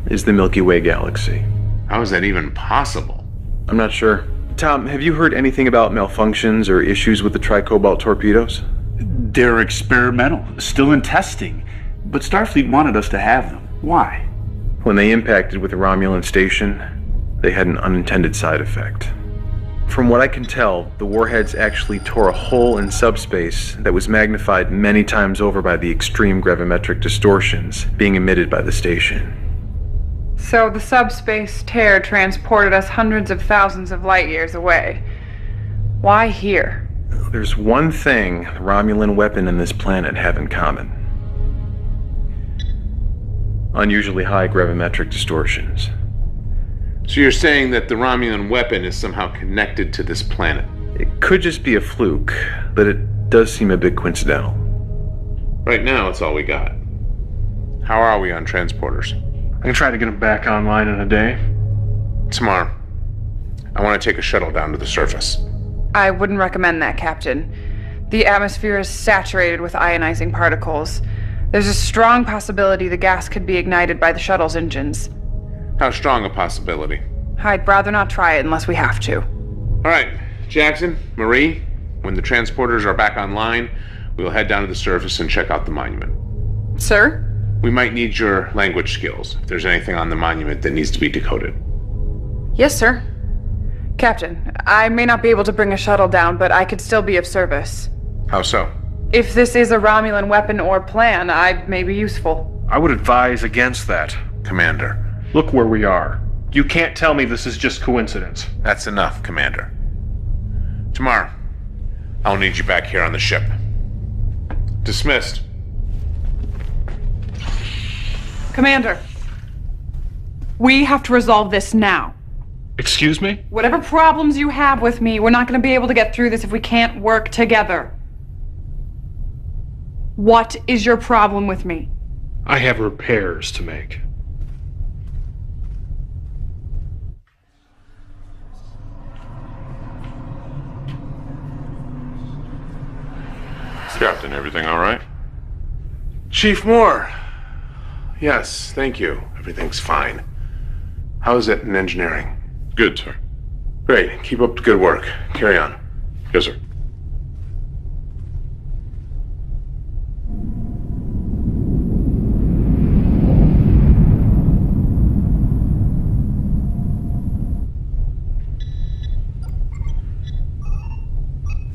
is the Milky Way galaxy. How is that even possible? I'm not sure. Tom, have you heard anything about malfunctions or issues with the tricobalt torpedoes? They're experimental, still in testing. But Starfleet wanted us to have them. Why? When they impacted with the Romulan station, they had an unintended side effect. From what I can tell, the warheads actually tore a hole in subspace that was magnified many times over by the extreme gravimetric distortions being emitted by the station. So the subspace tear transported us hundreds of thousands of light years away. Why here? There's one thing the Romulan weapon and this planet have in common. Unusually high gravimetric distortions. So you're saying that the Romulan weapon is somehow connected to this planet? It could just be a fluke, but it does seem a bit coincidental. Right now, it's all we got. How are we on transporters? I can try to get them back online in a day. Tomorrow. I want to take a shuttle down to the surface. I wouldn't recommend that, Captain. The atmosphere is saturated with ionizing particles. There's a strong possibility the gas could be ignited by the shuttle's engines. How strong a possibility? I'd rather not try it unless we have to. All right, Jackson, Marie, when the transporters are back online, we'll head down to the surface and check out the monument. Sir? We might need your language skills, if there's anything on the monument that needs to be decoded. Yes, sir. Captain, I may not be able to bring a shuttle down, but I could still be of service. How so? If this is a Romulan weapon or plan, I may be useful. I would advise against that. Commander. Look where we are. You can't tell me this is just coincidence. That's enough, Commander. Tomorrow, I'll need you back here on the ship. Dismissed. Commander, we have to resolve this now. Excuse me? Whatever problems you have with me, we're not going to be able to get through this if we can't work together. What is your problem with me? I have repairs to make. Captain, everything all right? Chief Moore. Yes, thank you. Everything's fine. How is it in engineering? Good, sir. Great. Keep up the good work. Carry on. Yes, sir.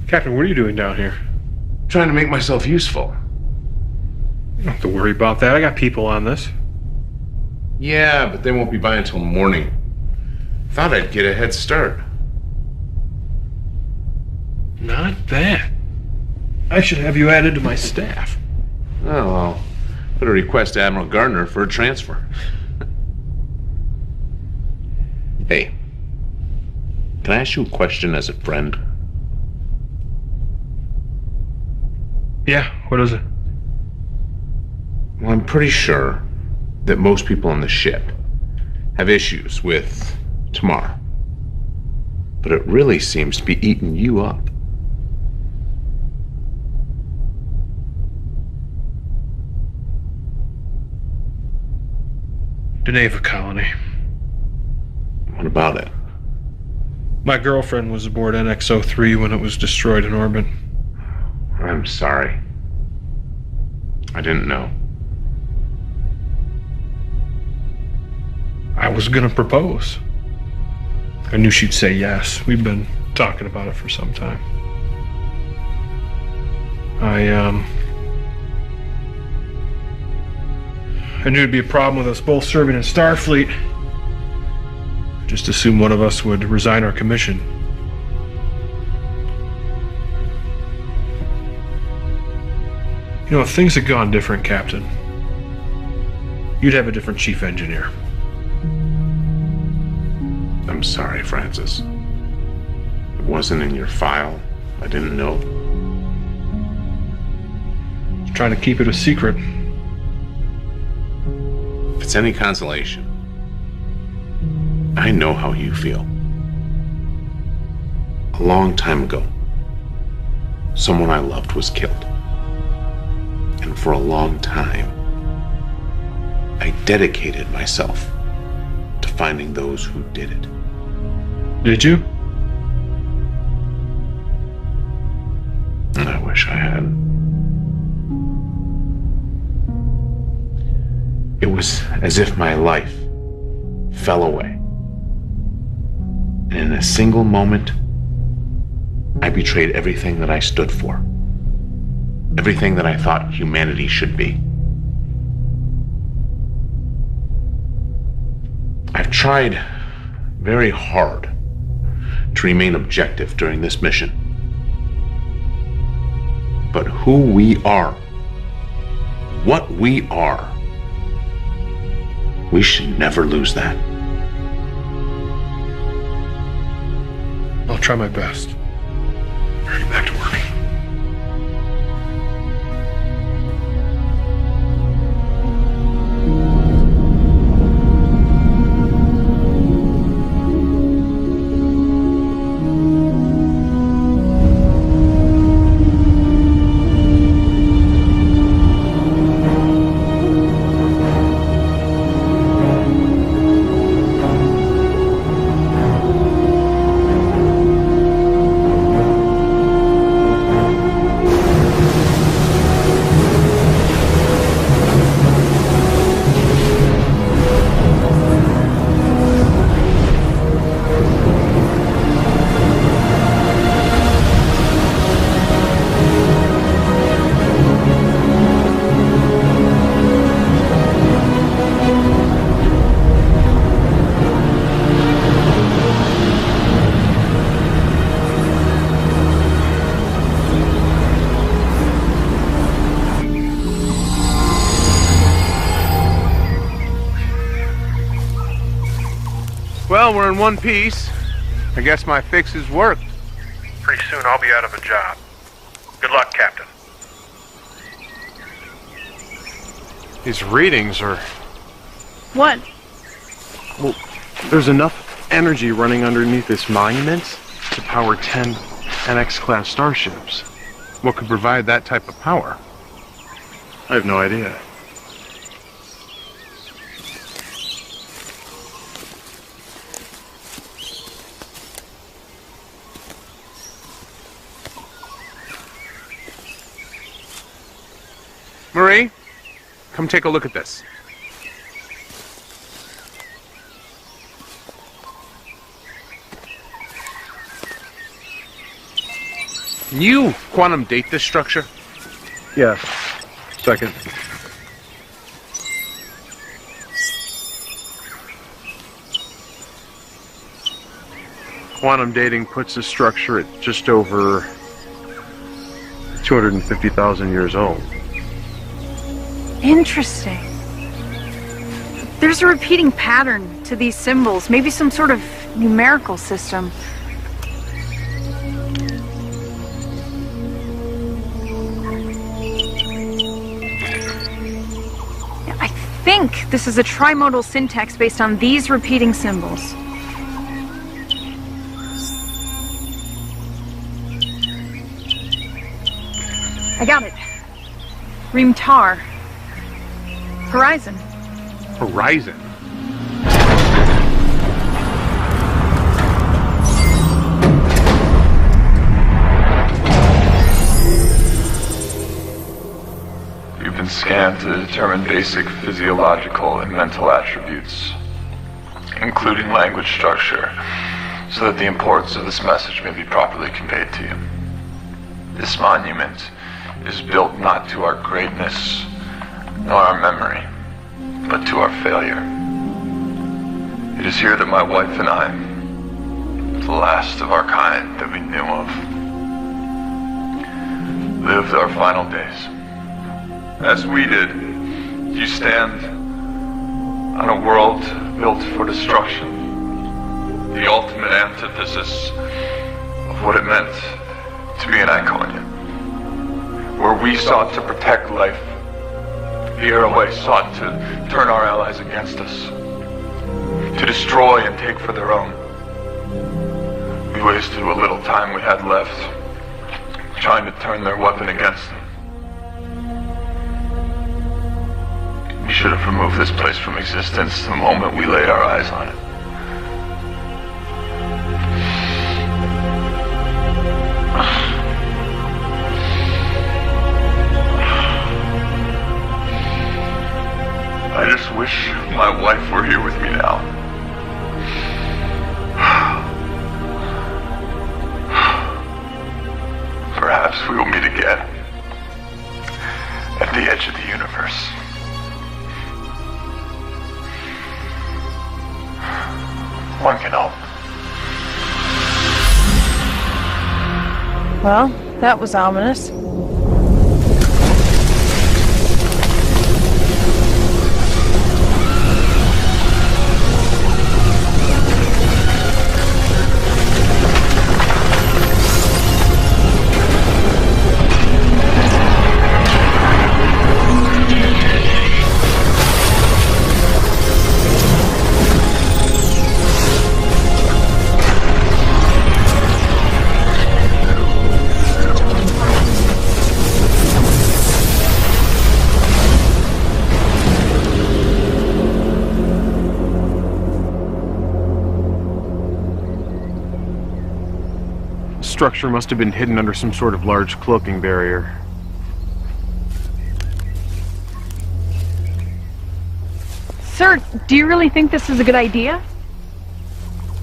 Captain, what are you doing down here? Trying to make myself useful. You don't have to worry about that. I got people on this. Yeah, but they won't be by until morning. Thought I'd get a head start. Not bad. I should have you added to my staff. Oh, well, better request Admiral Gardner for a transfer. Hey, can I ask you a question as a friend? Yeah, what is it? Well, I'm pretty sure that most people on the ship have issues with Tamara. But it really seems to be eating you up. Deneva colony. What about it? My girlfriend was aboard NX-03 when it was destroyed in orbit. I'm sorry. I didn't know. I was gonna propose. I knew she'd say yes. We've been talking about it for some time. I knew it'd be a problem with us both serving in Starfleet. Just assumed one of us would resign our commission. You know, if things had gone different, Captain, you'd have a different chief engineer. I'm sorry, Francis. It wasn't in your file. I didn't know. Just trying to keep it a secret. If it's any consolation, I know how you feel. A long time ago, someone I loved was killed. And for a long time, I dedicated myself to finding those who did it. Did you? I wish I had. It was as if my life fell away. And in a single moment, I betrayed everything that I stood for. Everything that I thought humanity should be. I've tried very hard to remain objective during this mission. But who we are, what we are, we should never lose that. I'll try my best. Get back to work. Well, we're in one piece. I guess my fixes worked. Pretty soon I'll be out of a job. Good luck, Captain. These readings are... What? Well, there's enough energy running underneath this monument to power 10 NX-class starships. What could provide that type of power? I have no idea. Discovery, come take a look at this. Can you quantum date this structure? Yes. Second. Quantum dating puts the structure at just over 250,000 years old. Interesting. There's a repeating pattern to these symbols, maybe some sort of numerical system. I think this is a trimodal syntax based on these repeating symbols. I got it. Reemtar. Horizon. Horizon? You've been scanned to determine basic physiological and mental attributes, including language structure, so that the importance of this message may be properly conveyed to you. This monument is built not to our greatness, nor our memory, but to our failure. It is here that my wife and I, the last of our kind that we knew of, lived our final days. As we did, you stand on a world built for destruction, the ultimate antithesis of what it meant to be an Iconian. Where we sought to protect life, the Iroquois sought to turn our allies against us, to destroy and take for their own. We wasted what little time we had left, trying to turn their weapon against them. We should have removed this place from existence the moment we laid our eyes on it. I just wish my wife were here with me now. Perhaps we will meet again at the edge of the universe. One can hope. Well, that was ominous. Structure must have been hidden under some sort of large cloaking barrier. Sir, do you really think this is a good idea?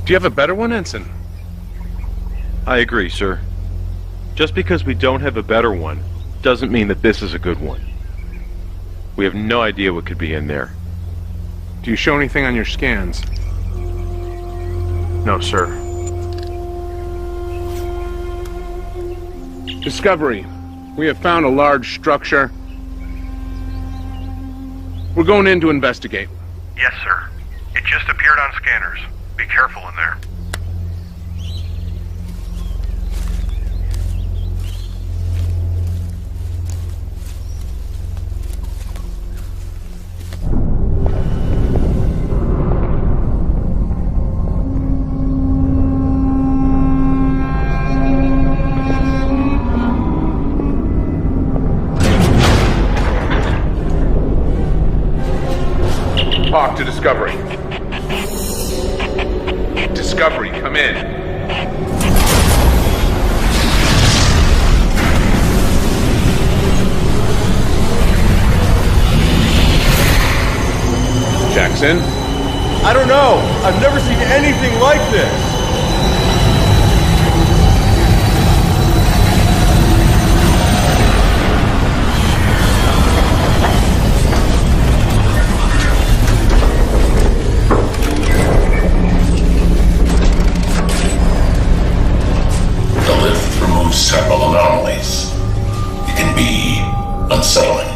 Do you have a better one, Ensign? I agree, sir. Just because we don't have a better one doesn't mean that this is a good one. We have no idea what could be in there. Do you show anything on your scans? No, sir. Discovery, we have found a large structure. We're going in to investigate. Yes, sir. It just appeared on scanners. Be careful in there. Talk to Discovery. Discovery, come in. Jackson? I don't know. I've never seen anything like this. The lift removes several anomalies. It can be unsettling.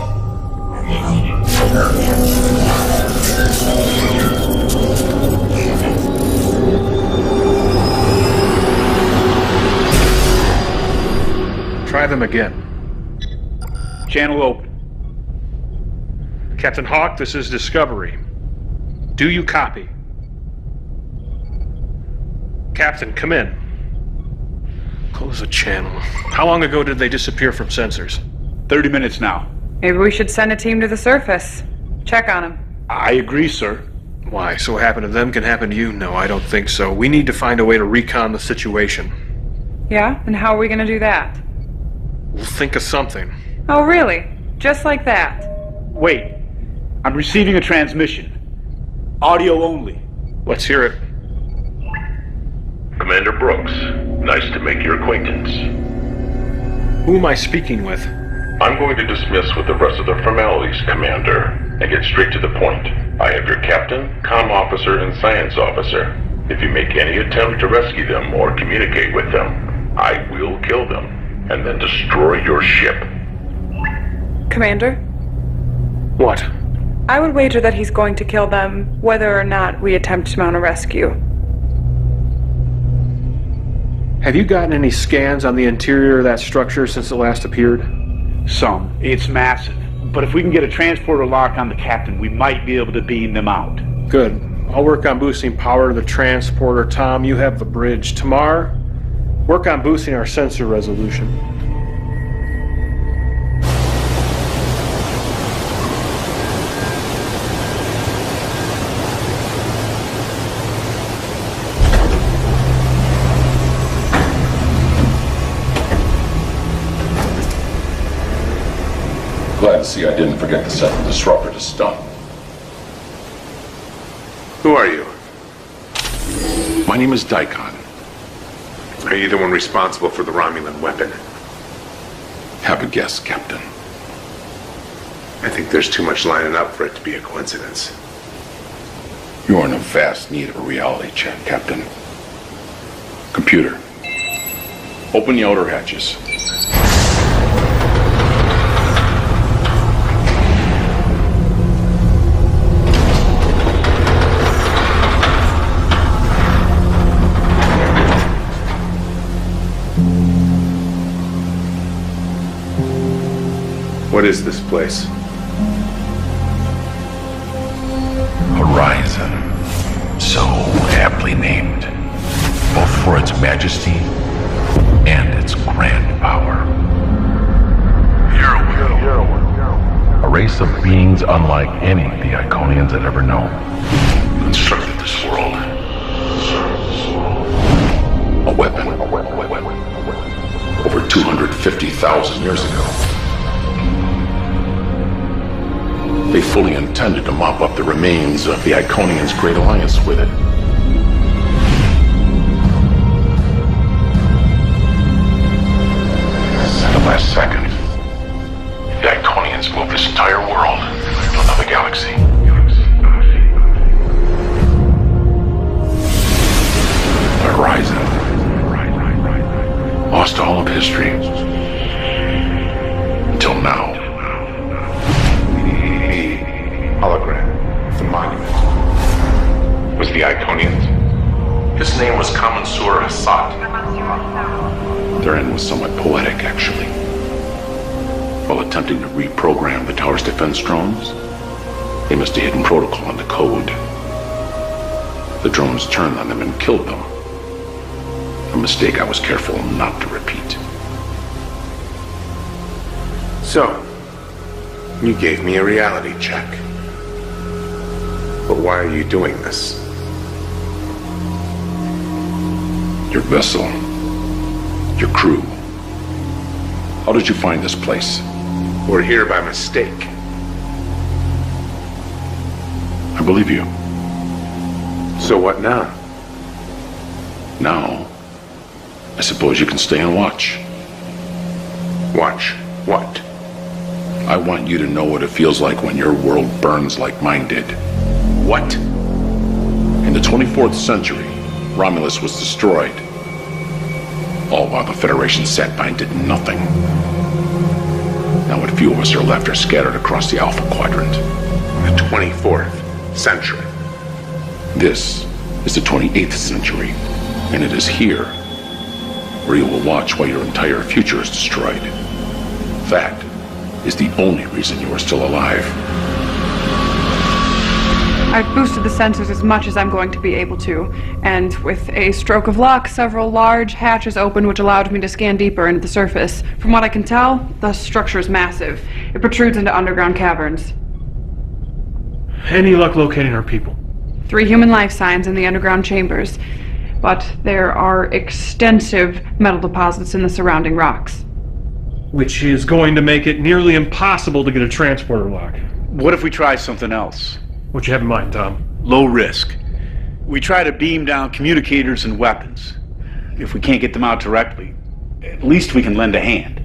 Try them again. Channel open. Captain Hawk, this is Discovery. Do you copy? Captain, come in. Close the channel. How long ago did they disappear from sensors? 30 minutes now. Maybe we should send a team to the surface. Check on him. I agree, sir. Why? So what happened to them can happen to you? No, I don't think so. We need to find a way to recon the situation. Yeah? And how are we gonna do that? We'll think of something. Oh, really? Just like that? Wait. I'm receiving a transmission. Audio only. Let's hear it. Commander Brooks, nice to make your acquaintance. Who am I speaking with? I'm going to dismiss with the rest of the formalities, Commander, and get straight to the point. I have your captain, comm officer, and science officer. If you make any attempt to rescue them or communicate with them, I will kill them, and then destroy your ship. Commander? What? I would wager that he's going to kill them, whether or not we attempt to mount a rescue. Have you gotten any scans on the interior of that structure since it last appeared? Some. It's massive. But if we can get a transporter lock on the captain, we might be able to beam them out. Good. I'll work on boosting power to the transporter. Tom, you have the bridge. Tamar, work on boosting our sensor resolution. Glad to see I didn't forget to set the disruptor to stun. Who are you? My name is Daikon. Are you the one responsible for the Romulan weapon? Have a guess, Captain. I think there's too much lining up for it to be a coincidence. You are in a vast need of a reality check, Captain. Computer, open the outer hatches. What is this place? Horizon. So aptly named, both for its majesty and its grand power. A race of beings unlike any the Iconians had ever known. Constructed this world. A weapon. Over 250,000 years ago. They fully intended to mop up the remains of the Iconians' Great Alliance with it. At the last second, the Iconians moved this entire world to another galaxy. The Horizon lost all of history until now. Hologram. The monument. Was the Iconians? His name was Kamensur Hassat. Their end was somewhat poetic, actually. While attempting to reprogram the tower's defense drones, they missed a hidden protocol in the code. The drones turned on them and killed them. A mistake I was careful not to repeat. So, you gave me a reality check. But why are you doing this? Your vessel. Your crew. How did you find this place? We're here by mistake. I believe you. So what now? Now, I suppose you can stay and watch. Watch what? I want you to know what it feels like when your world burns like mine did. What? In the 24th century, Romulus was destroyed. All while the Federation sat by and did nothing. Now what few of us are left are scattered across the Alpha Quadrant. The 24th century. This is the 28th century, and it is here where you will watch while your entire future is destroyed. That is the only reason you are still alive. I've boosted the sensors as much as I'm going to be able to, and with a stroke of luck, several large hatches opened which allowed me to scan deeper into the surface. From what I can tell, the structure is massive. It protrudes into underground caverns. Any luck locating our people? 3 human life signs in the underground chambers, but there are extensive metal deposits in the surrounding rocks. Which is going to make it nearly impossible to get a transporter lock. What if we try something else? What you have in mind, Tom? Low risk. We try to beam down communicators and weapons. If we can't get them out directly, at least we can lend a hand.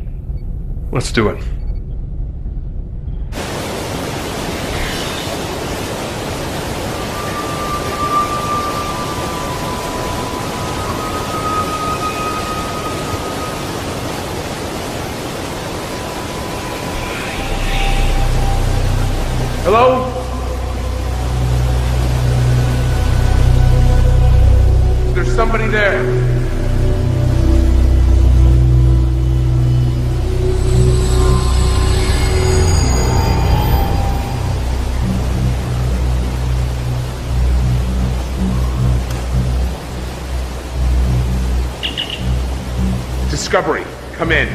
Let's do it. Hello? There's somebody there. Discovery, come in.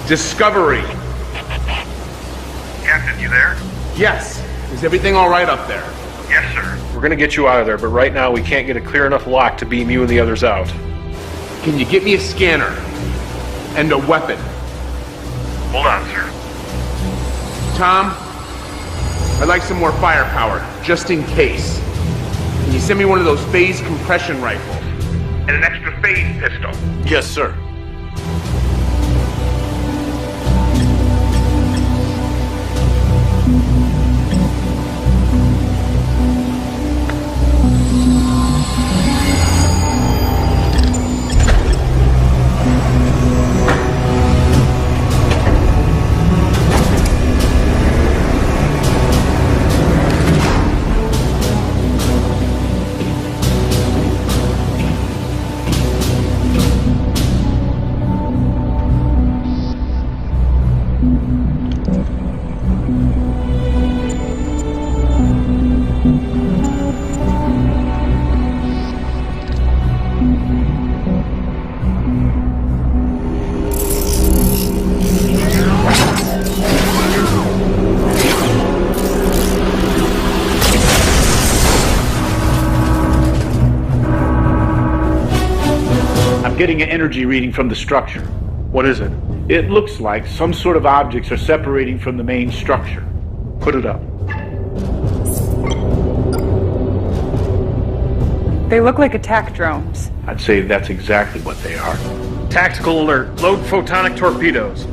Discovery. Captain, you there? Yes. Is everything all right up there? Yes, sir. We're gonna get you out of there, but right now we can't get a clear enough lock to beam you and the others out. Can you get me a scanner? And a weapon? Hold on, sir. Tom, I'd like some more firepower, just in case. Can you send me one of those phase compression rifles? And an extra phase pistol. Yes, sir. Getting an energy reading from the structure. What is it? It looks like some sort of objects are separating from the main structure. Put it up. They look like attack drones. I'd say that's exactly what they are. Tactical alert. Load photonic torpedoes.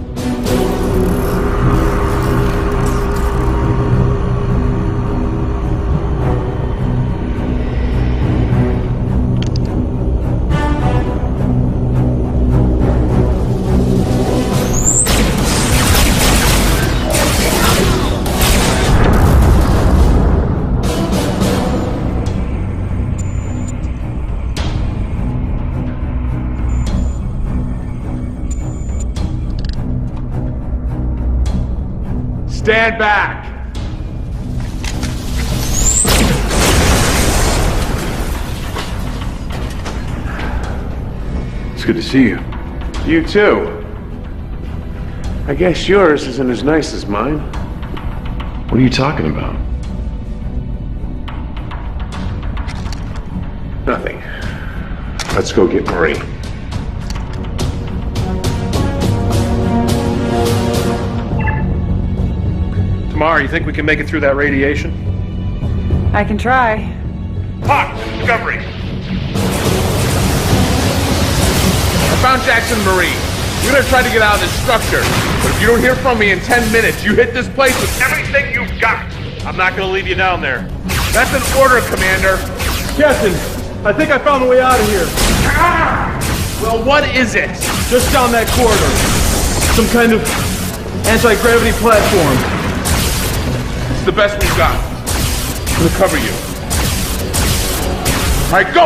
Stand back! It's good to see you. You too. I guess yours isn't as nice as mine. What are you talking about? Nothing. Let's go get Marie. Tamar, you think we can make it through that radiation? I can try. Hawk, Discovery. I found Jackson Marie. We're gonna try to get out of this structure. But if you don't hear from me in 10 minutes, you hit this place with everything you've got. I'm not gonna leave you down there. That's an order, Commander. Captain, I think I found the way out of here. Well, what is it? Just down that corridor. Some kind of anti-gravity platform. It's the best we've got. I'm gonna cover you. All right, go!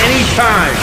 Anytime.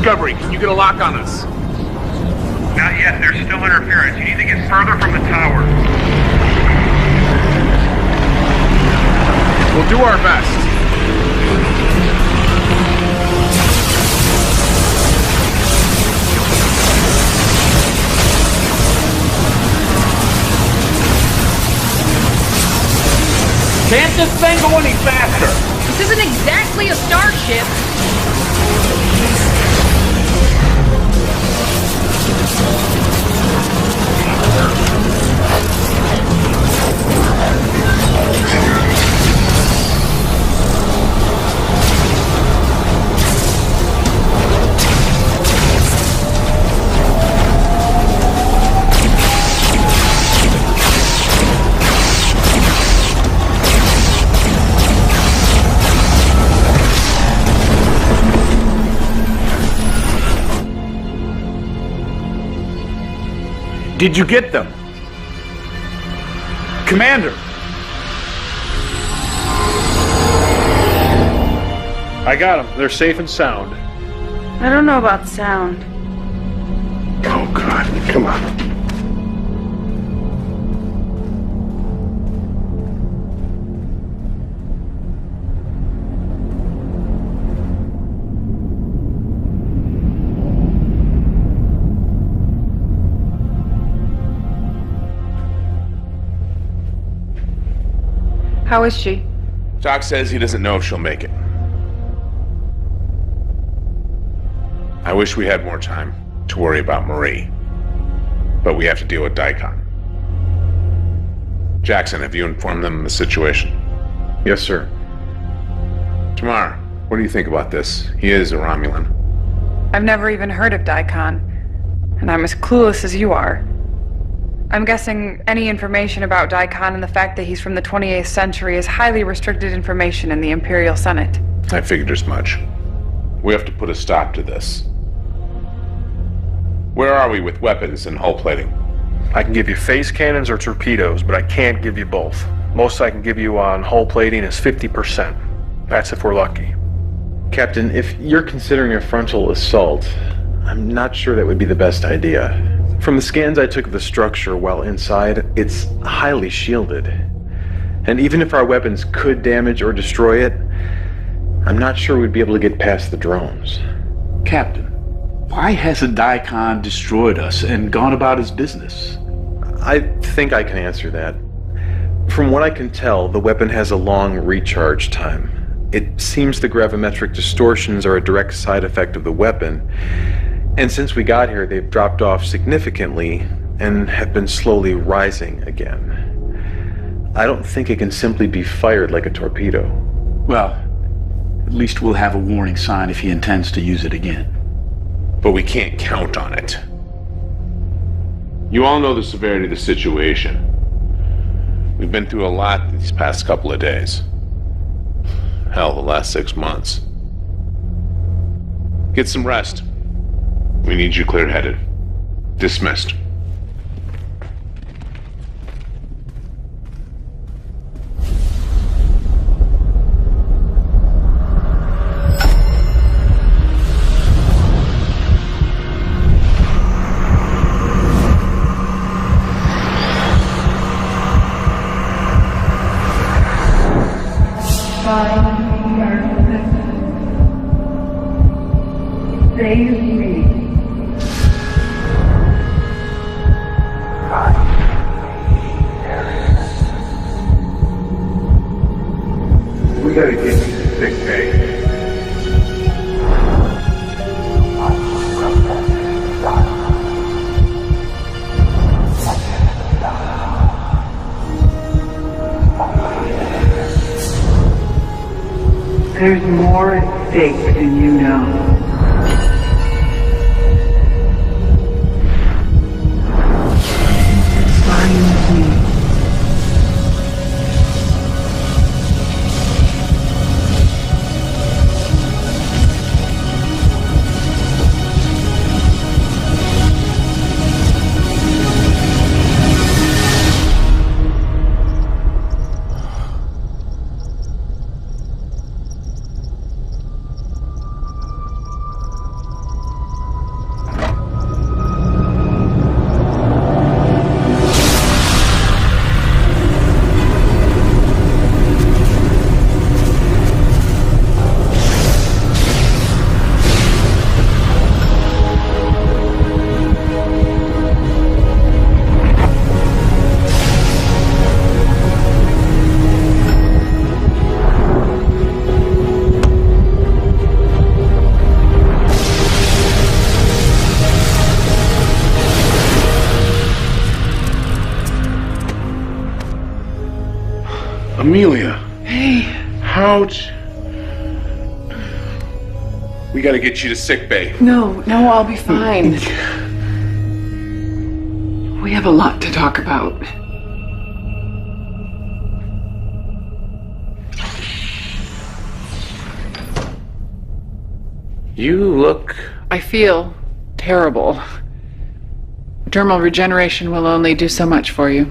Discovery, can you get a lock on us? Not yet. There's still interference. You need to get further from the tower. We'll do our best. Can't this thing go any faster? This isn't exactly a starship. Did you get them? Commander! I got them. They're safe and sound. I don't know about sound. Oh, God. Come on. How is she? Doc says he doesn't know if she'll make it. I wish we had more time to worry about Marie. But we have to deal with Daikon. Jackson, have you informed them of the situation? Yes, sir. Tamar, what do you think about this? He is a Romulan. I've never even heard of Daikon, and I'm as clueless as you are. I'm guessing any information about Daikon and the fact that he's from the 28th century is highly restricted information in the Imperial Senate. I figured as much. We have to put a stop to this. Where are we with weapons and hull plating? I can give you phase cannons or torpedoes, but I can't give you both. Most I can give you on hull plating is 50%. That's if we're lucky. Captain, if you're considering a frontal assault, I'm not sure that would be the best idea. From the scans I took of the structure while inside, it's highly shielded. And even if our weapons could damage or destroy it, I'm not sure we'd be able to get past the drones. Captain, why hasn't Daikon destroyed us and gone about his business? I think I can answer that. From what I can tell, the weapon has a long recharge time. It seems the gravimetric distortions are a direct side effect of the weapon, and since we got here, they've dropped off significantly and have been slowly rising again. I don't think it can simply be fired like a torpedo. Well, At least we'll have a warning sign if he intends to use it again. But we can't count on it. You all know the severity of the situation. We've been through a lot these past couple of days. Hell, the last 6 months. Get some rest. We need you clear-headed. Dismissed. We gotta get you to sick bay. There's more at stake than you know. Find me. Amelia. Hey. How'd... We gotta get you to sick bay. No, I'll be fine. We have a lot to talk about. You look... I feel terrible. Dermal regeneration will only do so much for you.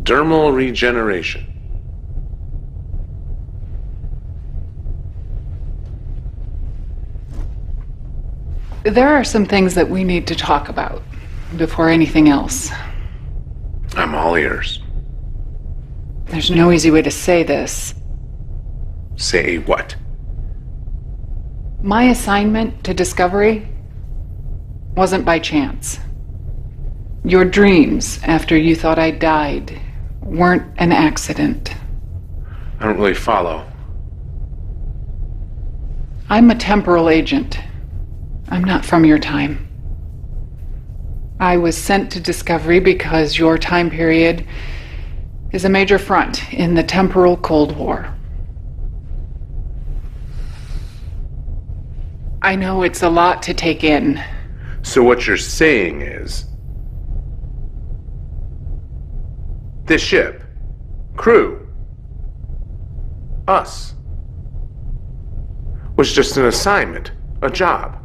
Dermal regeneration. There are some things that we need to talk about before anything else. I'm all ears. There's no easy way to say this. Say what? My assignment to Discovery wasn't by chance. Your dreams after you thought I died weren't an accident. I don't really follow. I'm a temporal agent. I'm not from your time. I was sent to Discovery because your time period is a major front in the temporal Cold War. I know it's a lot to take in. So what you're saying is... this ship, crew, us, was just an assignment, a job.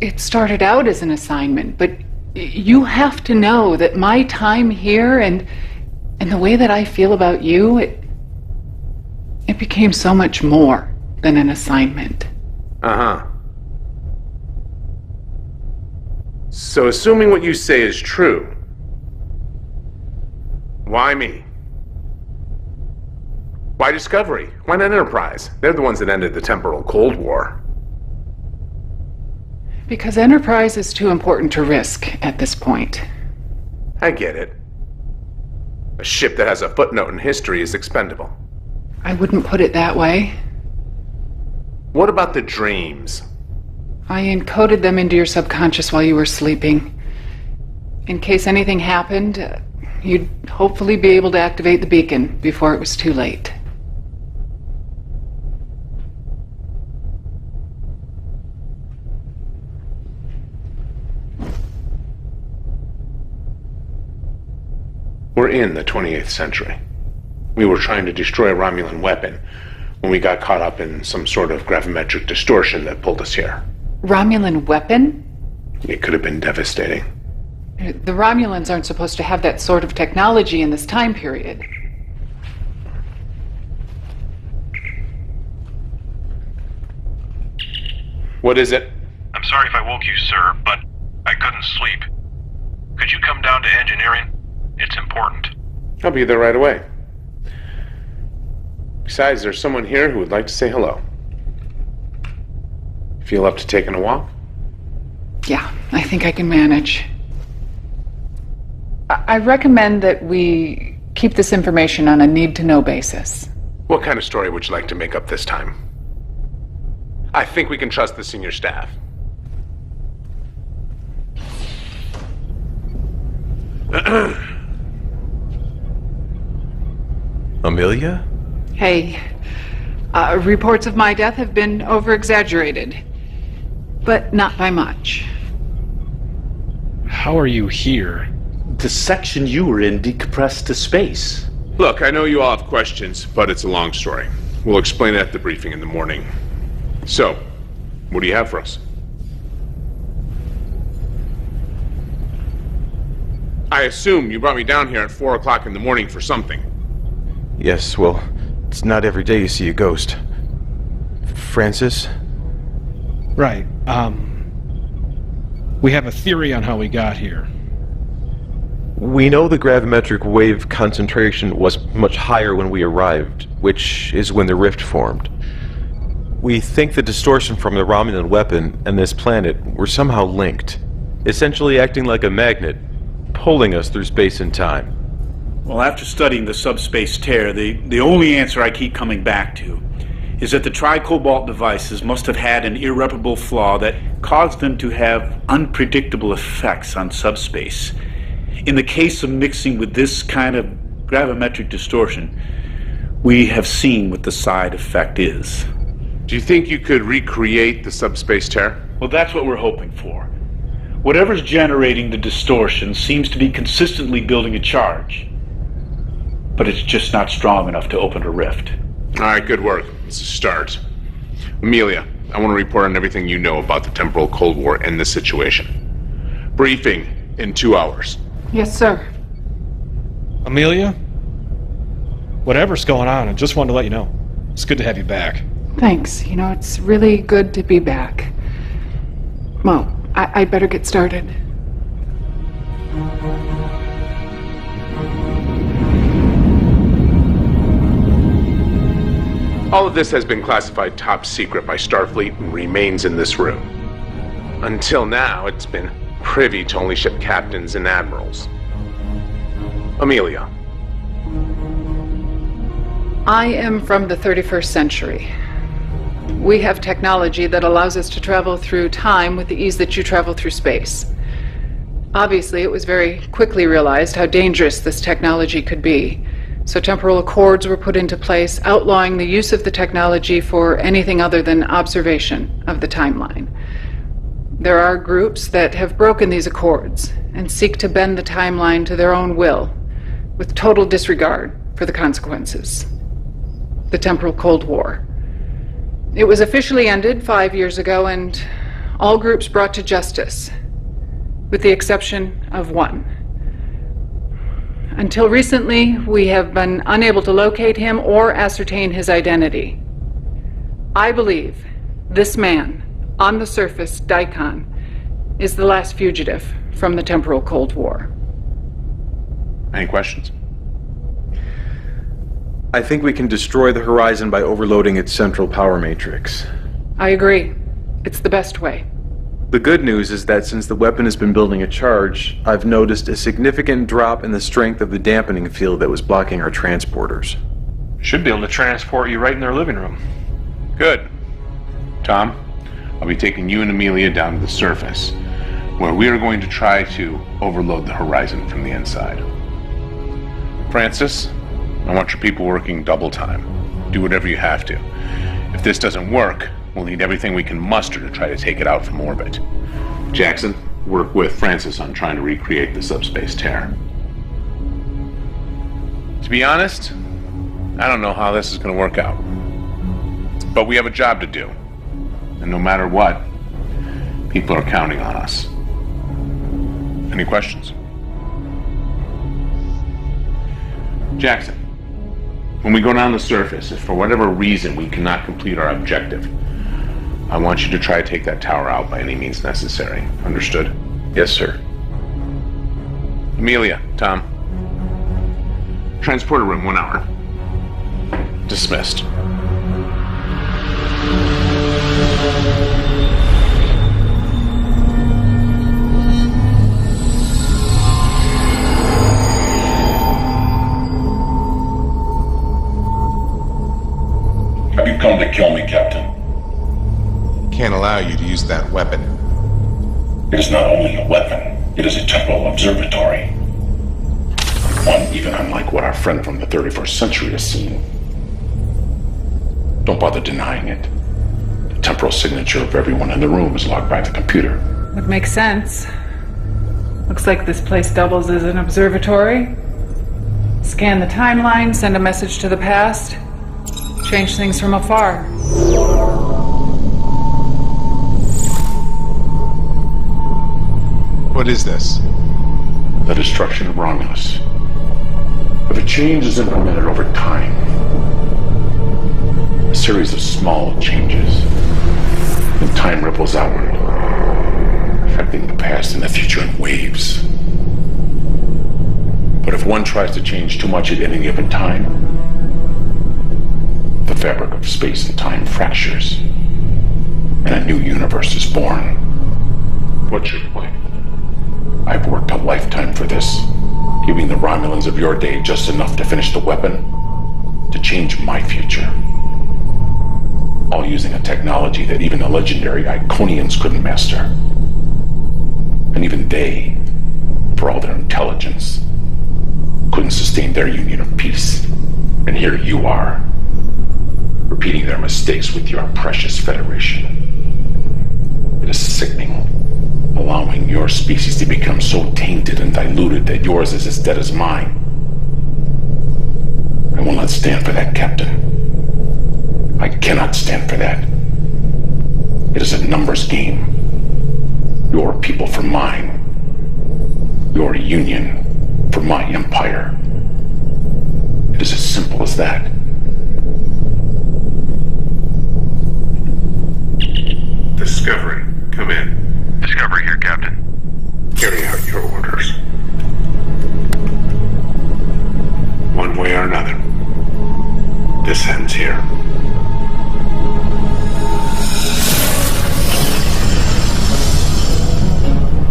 It started out as an assignment, but you have to know that my time here and the way that I feel about you, it became so much more than an assignment. Uh-huh. So assuming what you say is true, why me? Why Discovery? Why not Enterprise? They're the ones that ended the temporal Cold War. Because Enterprise is too important to risk at this point. I get it. A ship that has a footnote in history is expendable. I wouldn't put it that way. What about the dreams? I encoded them into your subconscious while you were sleeping. In case anything happened, you'd hopefully be able to activate the beacon before it was too late. We're in the 28th century. We were trying to destroy a Romulan weapon when we got caught up in some sort of gravimetric distortion that pulled us here. Romulan weapon? It could have been devastating. The Romulans aren't supposed to have that sort of technology in this time period. What is it? I'm sorry if I woke you, sir, but I couldn't sleep. Could you come down to engineering? It's important. I'll be there right away. Besides, there's someone here who would like to say hello. Feel up to taking a walk? Yeah, I think I can manage. I recommend that we keep this information on a need-to-know basis. What kind of story would you like to make up this time? I think we can trust the senior staff. Amelia? Hey, reports of my death have been over-exaggerated, but not by much. How are you here? The section you were in decompressed to space. Look, I know you all have questions, but it's a long story. We'll explain it at the briefing in the morning. So, what do you have for us? I assume you brought me down here at 4 o'clock in the morning for something. Yes, well, it's not every day you see a ghost. Francis? Right. We have a theory on how we got here. We know the gravimetric wave concentration was much higher when we arrived, which is when the rift formed. We think the distortion from the Romulan weapon and this planet were somehow linked, essentially acting like a magnet, pulling us through space and time. Well, after studying the subspace tear, the only answer I keep coming back to is that the Tri-Cobalt devices must have had an irreparable flaw that caused them to have unpredictable effects on subspace. In the case of mixing with this kind of gravimetric distortion, we have seen what the side effect is. Do you think you could recreate the subspace tear? Well, that's what we're hoping for. Whatever's generating the distortion seems to be consistently building a charge. But it's just not strong enough to open a rift. All right, good work. It's a start. Amelia, I want to report on everything you know about the temporal Cold War and this situation. Briefing in 2 hours. Yes, sir. Amelia? Whatever's going on, I just wanted to let you know. It's good to have you back. Thanks. You know, it's really good to be back. Well, I'd better get started. All of this has been classified top secret by Starfleet and remains in this room. Until now, it's been privy to only ship captains and admirals. Amelia. I am from the 31st century. We have technology that allows us to travel through time with the ease that you travel through space. Obviously, it was very quickly realized how dangerous this technology could be. So temporal accords were put into place, outlawing the use of the technology for anything other than observation of the timeline. There are groups that have broken these accords and seek to bend the timeline to their own will, with total disregard for the consequences. The temporal Cold War. It was officially ended 5 years ago, and all groups brought to justice, with the exception of one. Until recently, we have been unable to locate him or ascertain his identity. I believe this man, on the surface, Daikon, is the last fugitive from the temporal Cold War. Any questions? I think we can destroy the Horizon by overloading its central power matrix. I agree. It's the best way. The good news is that since the weapon has been building a charge, I've noticed a significant drop in the strength of the dampening field that was blocking our transporters. Should be able to transport you right in their living room. Good. Tom, I'll be taking you and Amelia down to the surface, where we are going to try to overload the Horizon from the inside. Francis, I want your people working double time. Do whatever you have to. If this doesn't work, we'll need everything we can muster to try to take it out from orbit. Jackson, work with Francis on trying to recreate the subspace tear. To be honest, I don't know how this is going to work out. But we have a job to do. And no matter what, people are counting on us. Any questions? Jackson, when we go down the surface, if for whatever reason we cannot complete our objective, I want you to try to take that tower out by any means necessary. Understood? Yes, sir. Amelia, Tom. Transporter room, 1 hour. Dismissed. Have you come to kill me, Captain? Can't allow you to use that weapon. It is not only a weapon, it is a temporal observatory. One even unlike what our friend from the 31st century has seen. Don't bother denying it. The temporal signature of everyone in the room is logged by the computer. Would make sense. Looks like this place doubles as an observatory. Scan the timeline, send a message to the past, change things from afar. What is this? The destruction of Romulus. If a change is implemented over time, a series of small changes, and time ripples outward, affecting the past and the future in waves. But if one tries to change too much at any given time, the fabric of space and time fractures, and a new universe is born. What's your point? I've worked a lifetime for this, giving the Romulans of your day just enough to finish the weapon, to change my future. All using a technology that even the legendary Iconians couldn't master. And even they, for all their intelligence, couldn't sustain their union of peace. And here you are, repeating their mistakes with your precious Federation. It is sickening, allowing your species to become so tainted and diluted that yours is as dead as mine. I will not stand for that, Captain. I cannot stand for that. It is a numbers game. Your people for mine. Your union for my empire. It is as simple as that. Discovery, come in. Discovery here, Captain. Carry out your orders. One way or another, this ends here.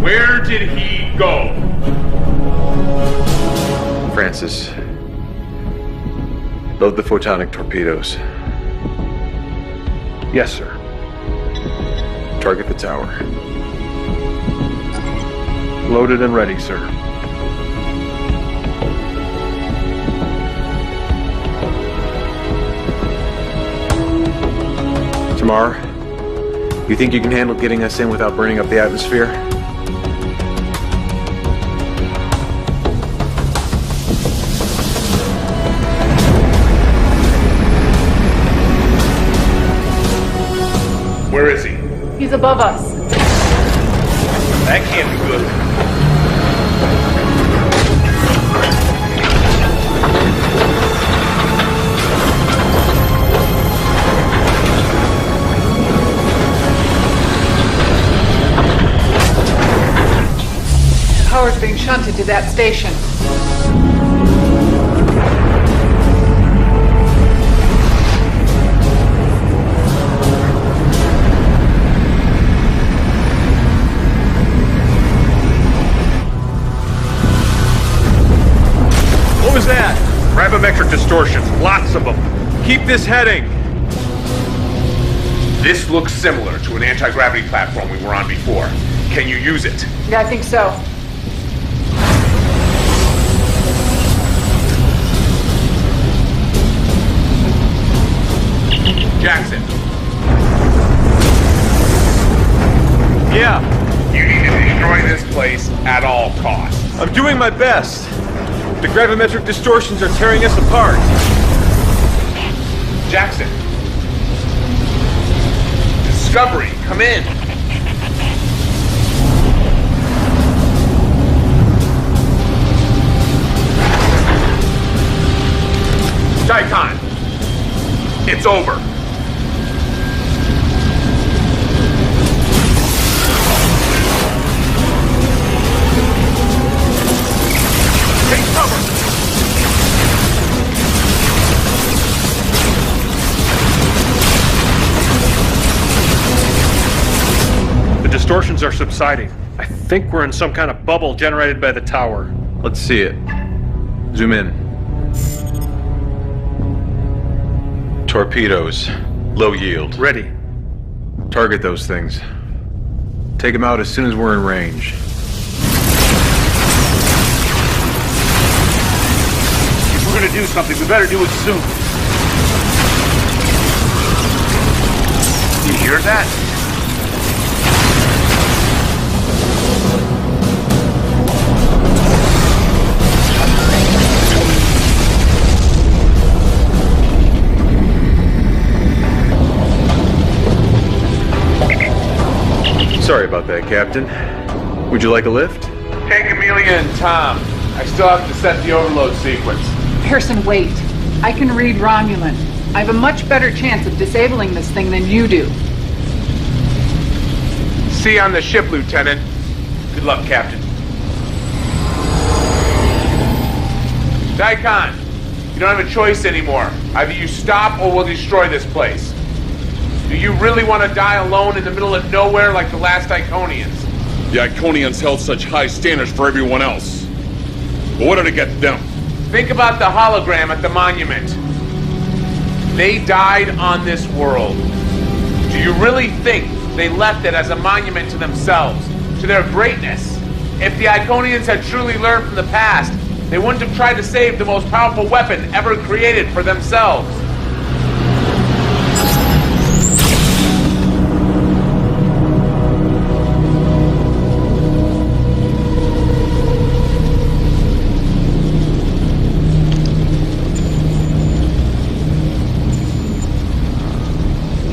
Where did he go? Francis, load the photonic torpedoes. Yes, sir. Target the tower. Loaded and ready, sir. Tamar, you think you can handle getting us in without burning up the atmosphere? Where is he? He's above us. That can't be good. Power's being shunted to that station. What was that? Gravimetric distortions, lots of them. Keep this heading. This looks similar to an anti-gravity platform we were on before. Can you use it? Yeah, I think so. Jackson. Yeah. You need to destroy this place at all costs. I'm doing my best. The gravimetric distortions are tearing us apart. Jackson. Discovery, come in. Daikon, it's over. Take cover. The distortions are subsiding. I think we're in some kind of bubble generated by the tower. Let's see it. Zoom in. Torpedoes. Low yield. Ready. Target those things. Take them out as soon as we're in range. If we're gonna do something, we better do it soon. You hear that? Sorry about that, Captain. Would you like a lift? Take Amelia and Tom. I still have to set the overload sequence. Harrison, wait. I can read Romulan. I have a much better chance of disabling this thing than you do. See you on the ship, Lieutenant. Good luck, Captain. Daikon, you don't have a choice anymore. Either you stop or we'll destroy this place. Do you really want to die alone in the middle of nowhere like the last Iconians? The Iconians held such high standards for everyone else. But what did it get them? Think about the hologram at the monument. They died on this world. Do you really think they left it as a monument to themselves, to their greatness? If the Iconians had truly learned from the past, they wouldn't have tried to save the most powerful weapon ever created for themselves.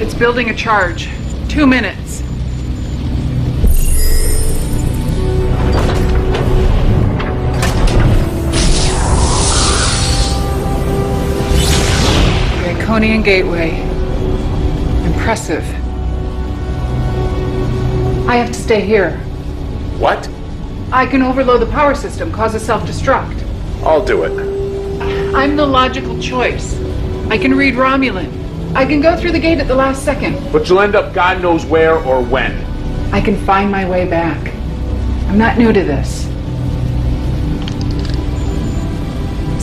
It's building a charge. 2 minutes. The Iconian Gateway. Impressive. I have to stay here. What? I can overload the power system, cause a self-destruct. I'll do it. I'm the logical choice. I can read Romulan. I can go through the gate at the last second. But you'll end up God knows where or when. I can find my way back. I'm not new to this.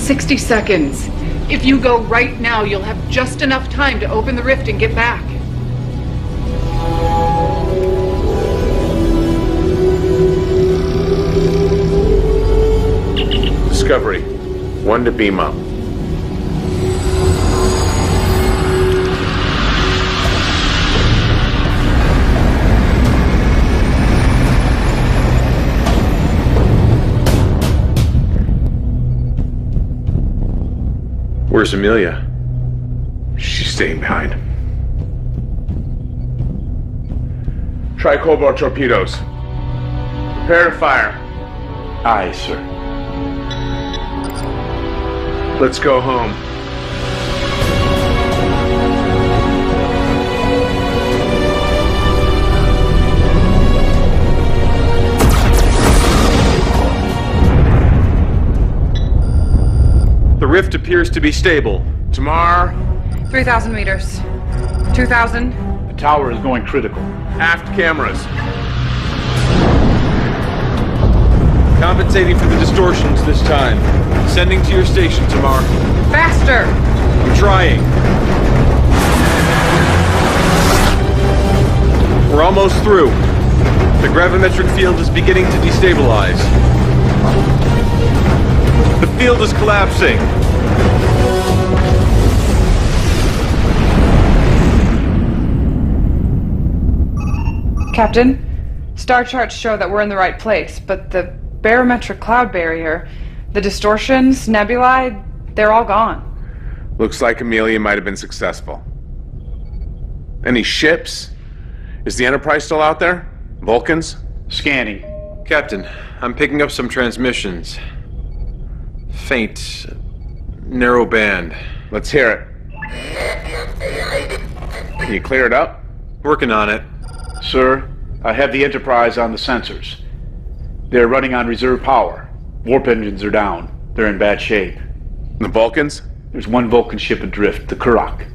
60 seconds. If you go right now, you'll have just enough time to open the rift and get back. Discovery. 1 to beam up. Where's Amelia? She's staying behind. Try Cobalt torpedoes. Prepare to fire. Aye, sir. Let's go home. The rift appears to be stable. Tamar. 3,000 meters. 2,000. The tower is going critical. Aft cameras. Compensating for the distortions this time. Sending to your station, Tamar. Faster! I'm trying. We're almost through. The gravimetric field is beginning to destabilize. The field is collapsing. Captain, star charts show that we're in the right place, but the barometric cloud barrier, The distortions, nebulae, they're all gone. Looks like Amelia might have been successful. Any ships? Is the Enterprise still out there? Vulcans? Scanning. Captain, I'm picking up some transmissions. Faint, narrow band. Let's hear it. Can you clear it up? Working on it. Sir, I have the Enterprise on the sensors. They're running on reserve power. Warp engines are down. They're in bad shape. The Vulcans? There's one Vulcan ship adrift, the Kurok.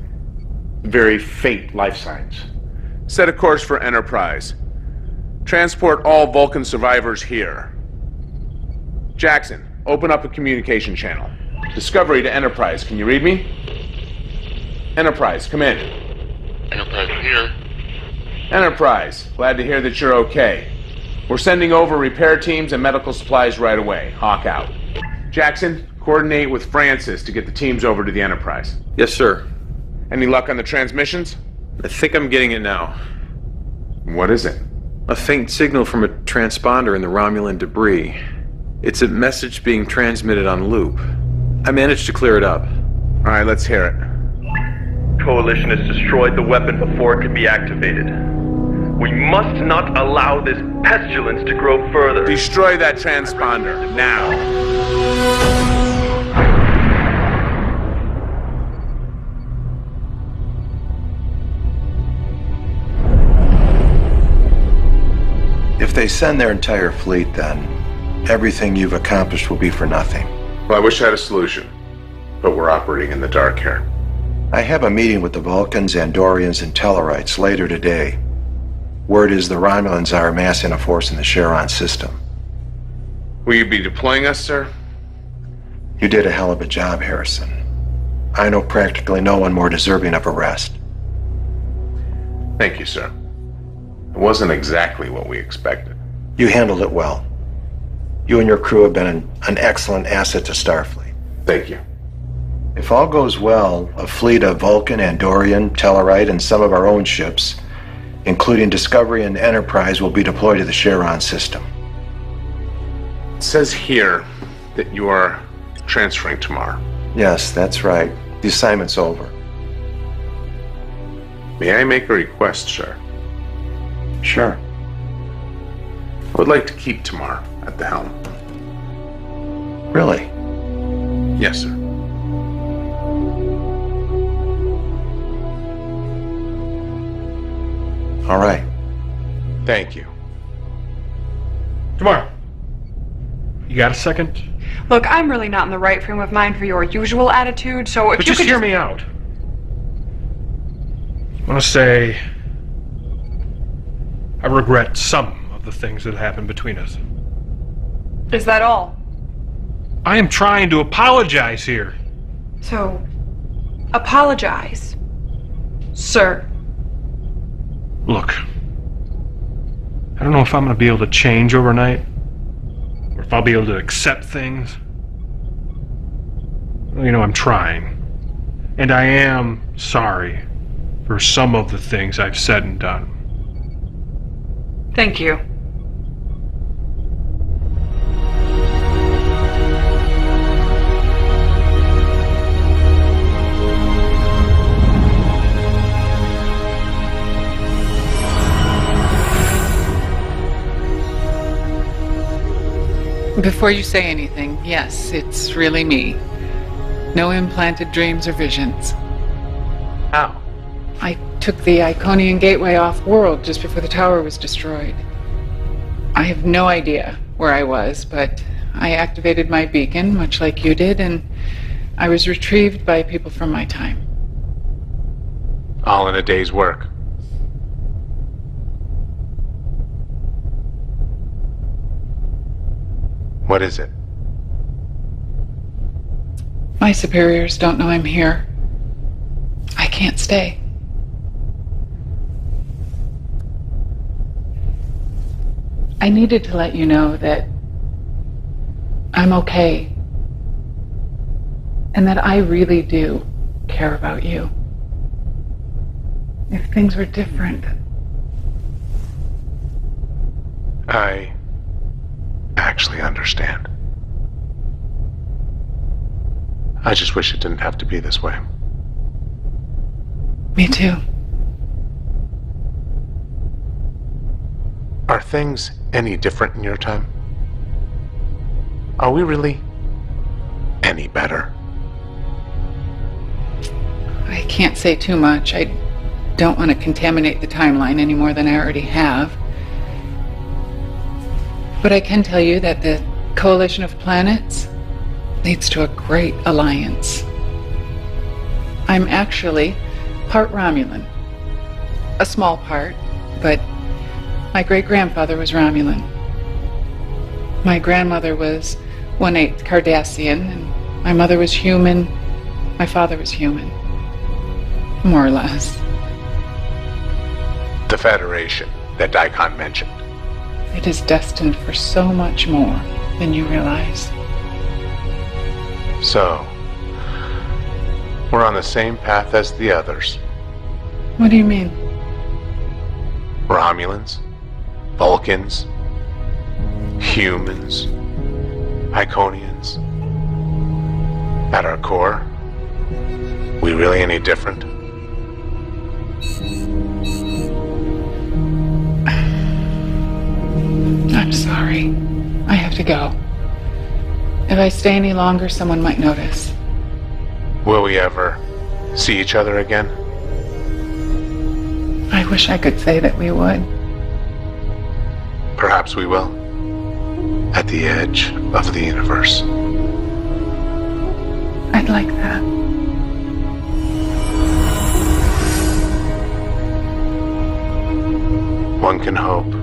Very faint life signs. Set a course for Enterprise. Transport all Vulcan survivors here. Jackson, open up a communication channel. Discovery to Enterprise, can you read me? Enterprise, come in. Enterprise here. Enterprise, glad to hear that you're okay. We're sending over repair teams and medical supplies right away. Hawk out. Jackson, coordinate with Francis to get the teams over to the Enterprise. Yes, sir. Any luck on the transmissions? I think I'm getting it now. What is it? A faint signal from a transponder in the Romulan debris. It's a message being transmitted on loop. I managed to clear it up. All right, let's hear it. Coalition has destroyed the weapon before it can be activated. We must not allow this pestilence to grow further. Destroy that transponder, now. If they send their entire fleet, then everything you've accomplished will be for nothing. Well, I wish I had a solution, but we're operating in the dark here. I have a meeting with the Vulcans, Andorians, and Tellarites later today. Word is the Romulans are amassing a force in the Charon system. Will you be deploying us, sir? You did a hell of a job, Harrison. I know practically no one more deserving of a rest. Thank you, sir. It wasn't exactly what we expected. You handled it well. You and your crew have been an excellent asset to Starfleet. Thank you. If all goes well, a fleet of Vulcan, Andorian, Tellarite, and some of our own ships, including Discovery and Enterprise, will be deployed to the Charon system. It says here that you are transferring tomorrow. Yes, that's right. The assignment's over. May I make a request, sir? Sure. I would like to keep tomorrow at the helm. Really? Yes, sir. All right. Thank you. Tomorrow. You got a second? Look, I'm really not in the right frame of mind for your usual attitude, so if But you just could hear me out. I want to say I regret some of the things that happened between us. Is that all? I am trying to apologize here. So, apologize, sir. Look, I don't know if I'm going to be able to change overnight, or if I'll be able to accept things. Well, you know, I'm trying. And I am sorry for some of the things I've said and done. Thank you. Before you say anything, yes, it's really me. No implanted dreams or visions. How? I took the Iconian Gateway off-world just before the tower was destroyed. I have no idea where I was, but I activated my beacon, much like you did, and I was retrieved by people from my time. All in a day's work. What is it? My superiors don't know I'm here. I can't stay. I needed to let you know that I'm okay. And that I really do care about you. If things were different. I actually understand. I just wish it didn't have to be this way. Me too. Are things any different in your time? Are we really any better? I can't say too much. I don't want to contaminate the timeline any more than I already have. But I can tell you that the Coalition of Planets leads to a great alliance. I'm actually part Romulan. A small part, but my great-grandfather was Romulan. My grandmother was 1/8 Cardassian, and my mother was human. My father was human. More or less. The Federation that Daikon mentioned. It is destined for so much more than you realize. So, we're on the same path as the others. What do you mean? Romulans, Vulcans, humans, Iconians. At our core, we really any different? I'm sorry. I have to go. If I stay any longer, someone might notice. Will we ever see each other again? I wish I could say that we would. Perhaps we will. At the edge of the universe. I'd like that. One can hope.